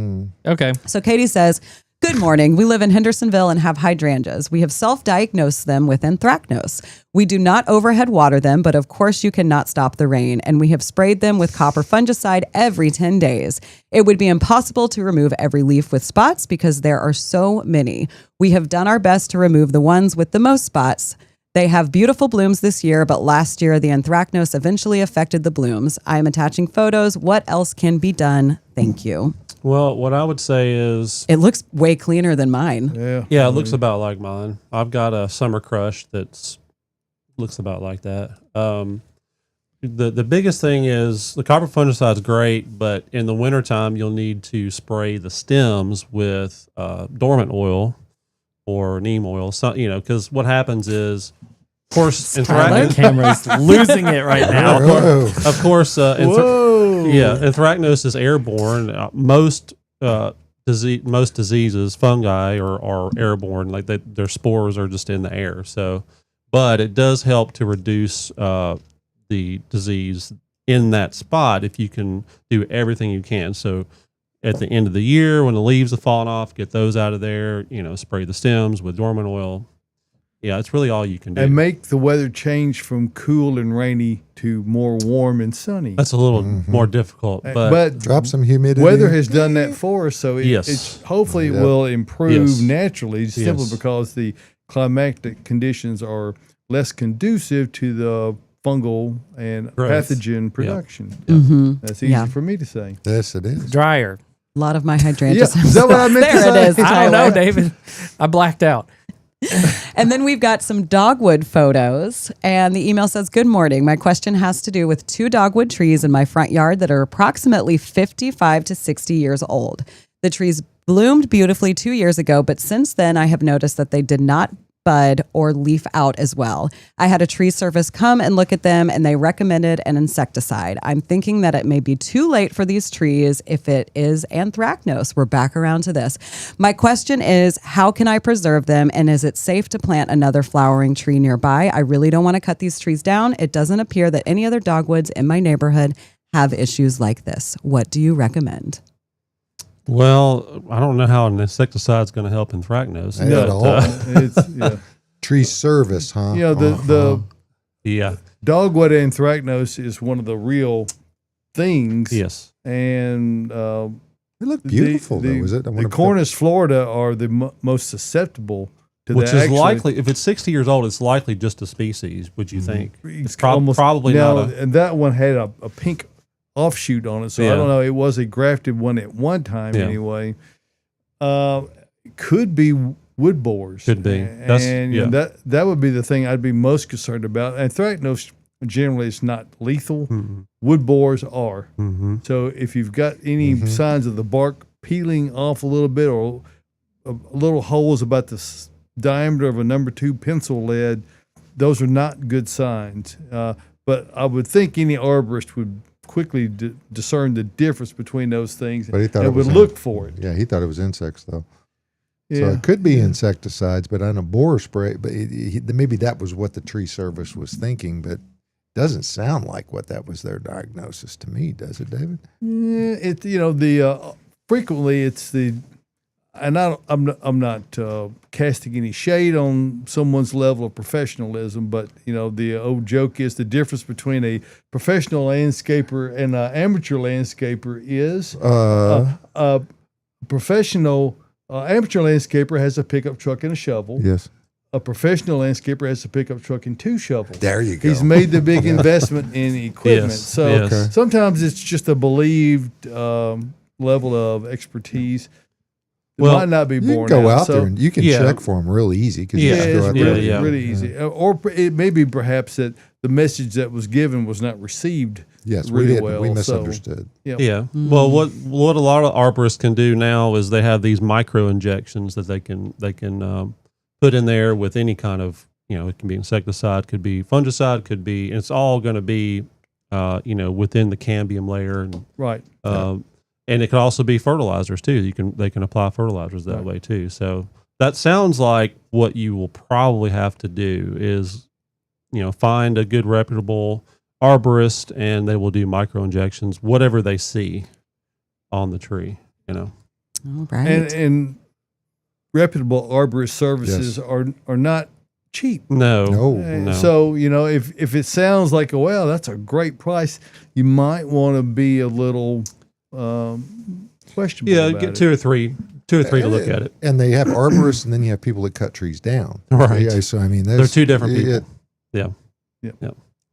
[SPEAKER 1] Okay.
[SPEAKER 5] So Katie says, good morning. We live in Hendersonville and have hydrangeas. We have self-diagnosed them with anthrachnos. We do not overhead water them, but of course you cannot stop the rain. And we have sprayed them with copper fungicide every 10 days. It would be impossible to remove every leaf with spots because there are so many. We have done our best to remove the ones with the most spots. They have beautiful blooms this year, but last year the anthrachnos eventually affected the blooms. I am attaching photos. What else can be done? Thank you.
[SPEAKER 6] Well, what I would say is,
[SPEAKER 5] It looks way cleaner than mine.
[SPEAKER 6] yeah, it looks about like mine. I've got a summer crush that's looks about like that. The biggest thing is the copper fungicide is great, but in the wintertime, you'll need to spray the stems with dormant oil or neem oil. So, because what happens is, of course,
[SPEAKER 1] The
[SPEAKER 6] anthrachnos.
[SPEAKER 1] camera's losing it right now.
[SPEAKER 2] Whoa.
[SPEAKER 6] Of course,
[SPEAKER 3] Whoa.
[SPEAKER 6] anthrachnos is airborne. Most diseases, fungi, are airborne. Like their spores are just in the air. So, but it does help to reduce the disease in that spot if you can do everything you can. So, at the end of the year, when the leaves have fallen off, get those out of there. Spray the stems with dormant oil. Yeah, it's really all you can do.
[SPEAKER 3] And make the weather change from cool and rainy to more warm and sunny.
[SPEAKER 6] That's a little more difficult,
[SPEAKER 3] but
[SPEAKER 2] Drop some humidity.
[SPEAKER 3] weather has done that for us, so
[SPEAKER 6] Yes.
[SPEAKER 3] it's hopefully
[SPEAKER 2] Yep.
[SPEAKER 3] will improve
[SPEAKER 6] Yes.
[SPEAKER 3] naturally, simply
[SPEAKER 6] Yes.
[SPEAKER 3] because the climatic conditions are less conducive to the fungal and
[SPEAKER 6] Growth.
[SPEAKER 3] pathogen production.
[SPEAKER 5] Mm-hmm.
[SPEAKER 3] That's easy
[SPEAKER 5] Yeah.
[SPEAKER 3] for me to say.
[SPEAKER 2] Yes, it is.
[SPEAKER 1] Dryer.
[SPEAKER 5] A lot of my hydrangeas.
[SPEAKER 3] Yeah, is that what I meant to
[SPEAKER 5] There
[SPEAKER 3] say?
[SPEAKER 5] it is.
[SPEAKER 1] I don't know,
[SPEAKER 5] Tyler.
[SPEAKER 1] David. I blacked out.
[SPEAKER 5] And then we've got some dogwood photos. And the email says, good morning. My question has to do with 2 dogwood trees in my front yard that are approximately 55 to 60 years old. The trees bloomed beautifully 2 years ago, but since then I have noticed that they did not bud or leaf out as well. I had a tree service come and look at them, and they recommended an insecticide. I'm thinking that it may be too late for these trees if it is anthrachnos. We're back around to this. My question is, how can I preserve them, and is it safe to plant another flowering tree nearby? I really don't want to cut these trees down. It doesn't appear that any other dogwoods in my neighborhood have issues like this. What do you recommend?
[SPEAKER 6] Well, I don't know how an insecticide is going to help anthrachnos.
[SPEAKER 2] At all.
[SPEAKER 3] It's,
[SPEAKER 2] Tree service, huh?
[SPEAKER 3] the
[SPEAKER 6] Yeah.
[SPEAKER 3] dogwood anthrachnos is one of the real things.
[SPEAKER 6] Yes.
[SPEAKER 3] And
[SPEAKER 2] They look beautiful, though, is it?
[SPEAKER 3] The Cornus Florida are the most susceptible to
[SPEAKER 6] Which
[SPEAKER 3] that.
[SPEAKER 6] is
[SPEAKER 3] Actually,
[SPEAKER 6] likely, if it's 60 years old, it's likely just a species, would you think?
[SPEAKER 3] it's
[SPEAKER 6] probably
[SPEAKER 3] now,
[SPEAKER 6] not
[SPEAKER 3] and that one had a pink offshoot on it, so
[SPEAKER 6] Yeah.
[SPEAKER 3] I don't know. It was a grafted one at one time,
[SPEAKER 6] Yeah.
[SPEAKER 3] anyway. Could be wood borers.
[SPEAKER 6] Could be.
[SPEAKER 3] And that would be the thing I'd be most concerned about. Anthrachnos generally is not lethal.
[SPEAKER 6] Mhm.
[SPEAKER 3] Wood borers are.
[SPEAKER 6] Mm-hmm.
[SPEAKER 3] So if you've got any signs of the bark peeling off a little bit, or a little holes about the diameter of a number 2 pencil lead, those are not good signs. But I would think any arborist would quickly discern the difference between those things,
[SPEAKER 2] But he thought
[SPEAKER 3] and
[SPEAKER 2] it was
[SPEAKER 3] would look for it.
[SPEAKER 2] Yeah, he thought it was insects, though. So
[SPEAKER 3] Yeah.
[SPEAKER 2] it could be insecticides, but on a borer spray, but maybe that was what the tree service was thinking, but doesn't sound like what that was their diagnosis to me, does it, David?
[SPEAKER 3] Yeah, frequently it's the, and I'm not casting any shade on someone's level of professionalism, but the old joke is the difference between a professional landscaper and an amateur landscaper is a professional amateur landscaper has a pickup truck and a shovel.
[SPEAKER 2] Yes.
[SPEAKER 3] A professional landscaper has a pickup truck and 2 shovels.
[SPEAKER 2] There you go.
[SPEAKER 3] He's made the big investment in equipment.
[SPEAKER 6] Yes,
[SPEAKER 3] So
[SPEAKER 6] yes. Okay.
[SPEAKER 3] sometimes it's just a believed level of expertise. It
[SPEAKER 6] Well,
[SPEAKER 3] might not be
[SPEAKER 2] You can
[SPEAKER 3] borne
[SPEAKER 2] go
[SPEAKER 3] out.
[SPEAKER 2] out there and you can
[SPEAKER 6] Yeah.
[SPEAKER 2] check for them real easy. Cause
[SPEAKER 3] Yeah,
[SPEAKER 2] you just go
[SPEAKER 3] it's
[SPEAKER 2] out there.
[SPEAKER 3] really,
[SPEAKER 6] yeah.
[SPEAKER 3] really easy. Or it may be perhaps that the message that was given was not received.
[SPEAKER 2] Yes,
[SPEAKER 3] really
[SPEAKER 2] we didn't.
[SPEAKER 3] well,
[SPEAKER 2] We
[SPEAKER 3] so-
[SPEAKER 2] misunderstood.
[SPEAKER 6] Yeah. Well, what a lot of arborists can do now is they have these micro injections that they can put in there with any kind of, it can be insecticide, could be fungicide, could be, and it's all going to be, within the cambium layer, and
[SPEAKER 3] Right.
[SPEAKER 6] and it could also be fertilizers too. They can apply fertilizers that way too. So that sounds like what you will probably have to do is, find a good reputable arborist, and they will do micro injections, whatever they see on the tree.
[SPEAKER 5] All right.
[SPEAKER 3] And reputable arborist services are not cheap.
[SPEAKER 6] No.
[SPEAKER 3] And so, if it sounds like, well, that's a great price, you might want to be a little questionable.
[SPEAKER 6] Yeah,
[SPEAKER 3] about
[SPEAKER 6] get
[SPEAKER 3] it.
[SPEAKER 6] two or three to look at it.
[SPEAKER 2] And they have arborists, and then you have people that cut trees down.
[SPEAKER 6] Right.
[SPEAKER 2] Yeah, so I mean,
[SPEAKER 6] They're two different people. Yeah.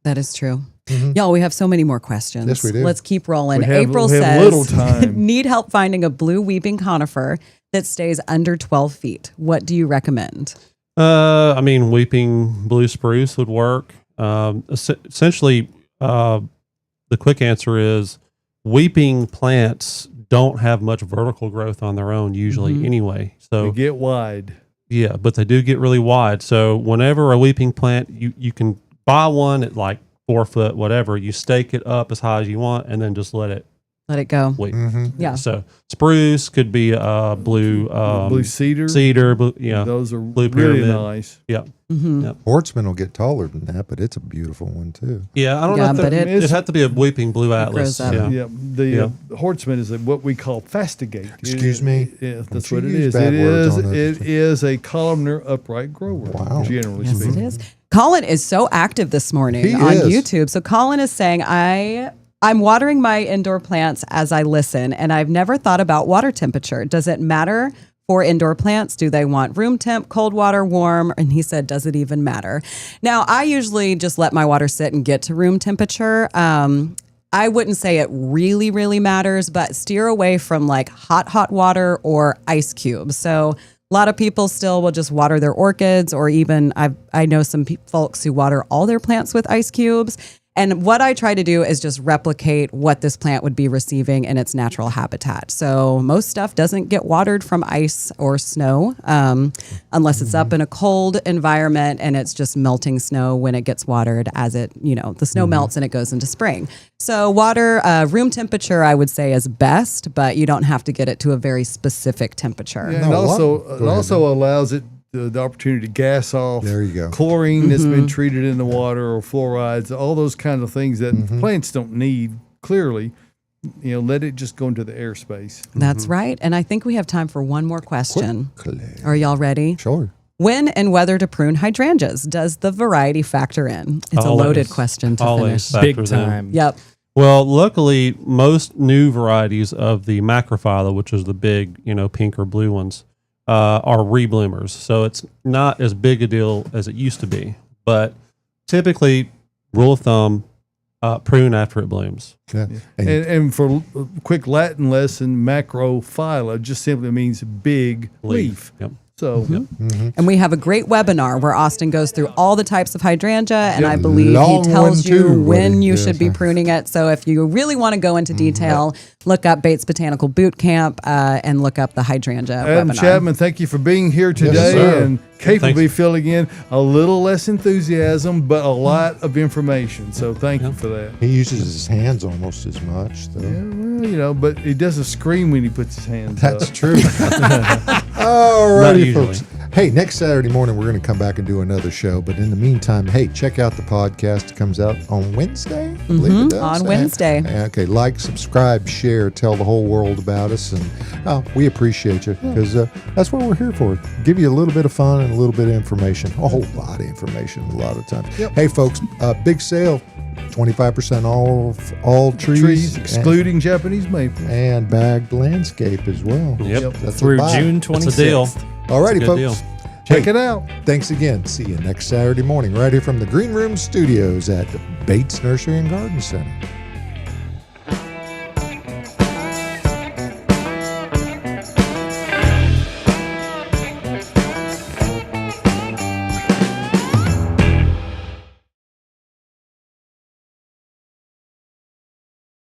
[SPEAKER 5] That is true.
[SPEAKER 2] Mhm.
[SPEAKER 5] Y'all, we have so many more questions.
[SPEAKER 2] Yes, we do.
[SPEAKER 5] Let's keep rolling.
[SPEAKER 3] We have
[SPEAKER 5] April
[SPEAKER 3] little
[SPEAKER 5] says,
[SPEAKER 3] time.
[SPEAKER 5] need help finding a blue weeping conifer that stays under 12 feet. What do you recommend?
[SPEAKER 6] Weeping blue spruce would work. Essentially, the quick answer is weeping plants don't have much vertical growth on their own usually anyway.
[SPEAKER 3] They
[SPEAKER 6] So
[SPEAKER 3] get wide.
[SPEAKER 6] yeah, but they do get really wide. So whenever a weeping plant, you can buy one at like 4 foot, whatever. You stake it up as high as you want, and then just let it
[SPEAKER 5] Let it go.
[SPEAKER 6] weep.
[SPEAKER 5] Yeah.
[SPEAKER 6] So spruce could be blue
[SPEAKER 3] Blue cedar.
[SPEAKER 6] cedar. Blue,
[SPEAKER 3] Those are
[SPEAKER 6] Blue
[SPEAKER 3] really
[SPEAKER 6] pyramid.
[SPEAKER 3] nice.
[SPEAKER 6] Yeah.
[SPEAKER 5] Mm-hmm.
[SPEAKER 2] Hortsman will get taller than that, but it's a beautiful one too.
[SPEAKER 6] Yeah, I don't
[SPEAKER 5] Yeah,
[SPEAKER 6] know. If
[SPEAKER 5] but
[SPEAKER 6] it
[SPEAKER 3] it-
[SPEAKER 6] had to be a weeping blue atlas.
[SPEAKER 5] grows up.
[SPEAKER 6] Yeah.
[SPEAKER 3] Yeah, the Hortsman is what we call fastigate.
[SPEAKER 2] Excuse me?
[SPEAKER 3] Yeah, that's
[SPEAKER 2] Don't
[SPEAKER 3] what
[SPEAKER 2] you
[SPEAKER 3] it
[SPEAKER 2] use
[SPEAKER 3] is.
[SPEAKER 2] bad words on
[SPEAKER 3] It
[SPEAKER 2] those.
[SPEAKER 3] is a columnar upright grower.
[SPEAKER 2] Wow.
[SPEAKER 3] Generally
[SPEAKER 5] Yes,
[SPEAKER 3] speaking.
[SPEAKER 5] it is. Colin is so active this morning
[SPEAKER 2] He
[SPEAKER 5] on
[SPEAKER 2] is.
[SPEAKER 5] YouTube. So Colin is saying, I'm watering my indoor plants as I listen, and I've never thought about water temperature. Does it matter for indoor plants? Do they want room temp, cold water, warm? And he said, does it even matter? Now, I usually just let my water sit and get to room temperature. I wouldn't say it really, really matters, but steer away from like hot water or ice cubes. So A lot of people still will just water their orchids, or even I know some folks who water all their plants with ice cubes. And what I try to do is just replicate what this plant would be receiving in its natural habitat. So most stuff doesn't get watered from ice or snow unless it's up in a cold environment and it's just melting snow when it gets watered as it, the snow melts and it goes into spring. So water, room temperature, I would say is best, but you don't have to get it to a very specific temperature.
[SPEAKER 3] Yeah, and it also allows it the opportunity to gas off
[SPEAKER 2] there you go.
[SPEAKER 3] chlorine that's been treated in the water or fluorides, all those kind of things that plants don't need, clearly. Let it just go into the airspace.
[SPEAKER 5] That's right. And I think we have time for one more question. Are y'all ready?
[SPEAKER 2] Sure.
[SPEAKER 5] When and whether to prune hydrangeas? Does the variety factor in? It's a loaded question to finish.
[SPEAKER 1] Big time.
[SPEAKER 5] Yep.
[SPEAKER 6] Well, luckily, most new varieties of the macrophylla, which is the big, pink or blue ones, are rebloomers. So it's not as big a deal as it used to be. But typically, rule of thumb, prune after it blooms.
[SPEAKER 2] Yeah.
[SPEAKER 3] And for a quick Latin lesson, macrophylla just simply means big leaf.
[SPEAKER 6] Yep.
[SPEAKER 3] So,
[SPEAKER 5] And we have a great webinar where Austin goes through all the types of hydrangea, and I believe
[SPEAKER 2] Long
[SPEAKER 5] he tells
[SPEAKER 2] one,
[SPEAKER 5] you
[SPEAKER 2] too,
[SPEAKER 5] when
[SPEAKER 2] buddy.
[SPEAKER 5] you
[SPEAKER 2] Yes,
[SPEAKER 5] should be pruning it. So if you really want to go into detail, look up Bates Botanical Boot Camp and look up the hydrangea
[SPEAKER 3] Adam
[SPEAKER 5] webinar.
[SPEAKER 3] Chapman, thank you for being here today
[SPEAKER 2] sir.
[SPEAKER 3] and capably filling in a little less enthusiasm, but a lot of information. So thank you for that.
[SPEAKER 2] He uses his hands almost as much, though.
[SPEAKER 3] Yeah, well, but he doesn't scream when he puts his hands up.
[SPEAKER 2] That's true. All righty,
[SPEAKER 6] usually.
[SPEAKER 2] folks. Hey, next Saturday morning, we're going to come back and do another show. But in the meantime, hey, check out the podcast. It comes out on Wednesday. I believe it does.
[SPEAKER 5] On Wednesday.
[SPEAKER 2] Okay, like, subscribe, share, tell the whole world about us. And we appreciate you because that's what we're here for. Give you a little bit of fun and a little bit of information. A whole lot of information a lot of times.
[SPEAKER 3] Yep.
[SPEAKER 2] Hey, folks, big sale. 25% off all trees.
[SPEAKER 3] Excluding Japanese maple.
[SPEAKER 2] And bagged landscape as well.
[SPEAKER 6] Yep.
[SPEAKER 2] That's
[SPEAKER 1] Through
[SPEAKER 2] a buy.
[SPEAKER 1] June
[SPEAKER 6] It's a deal.
[SPEAKER 1] 26th.
[SPEAKER 2] All righty,
[SPEAKER 6] Good
[SPEAKER 2] folks.
[SPEAKER 6] deal.
[SPEAKER 3] Check it out.
[SPEAKER 2] Thanks again. See you next Saturday morning right here from the Green Room Studios at Bates Nursery and Garden Center.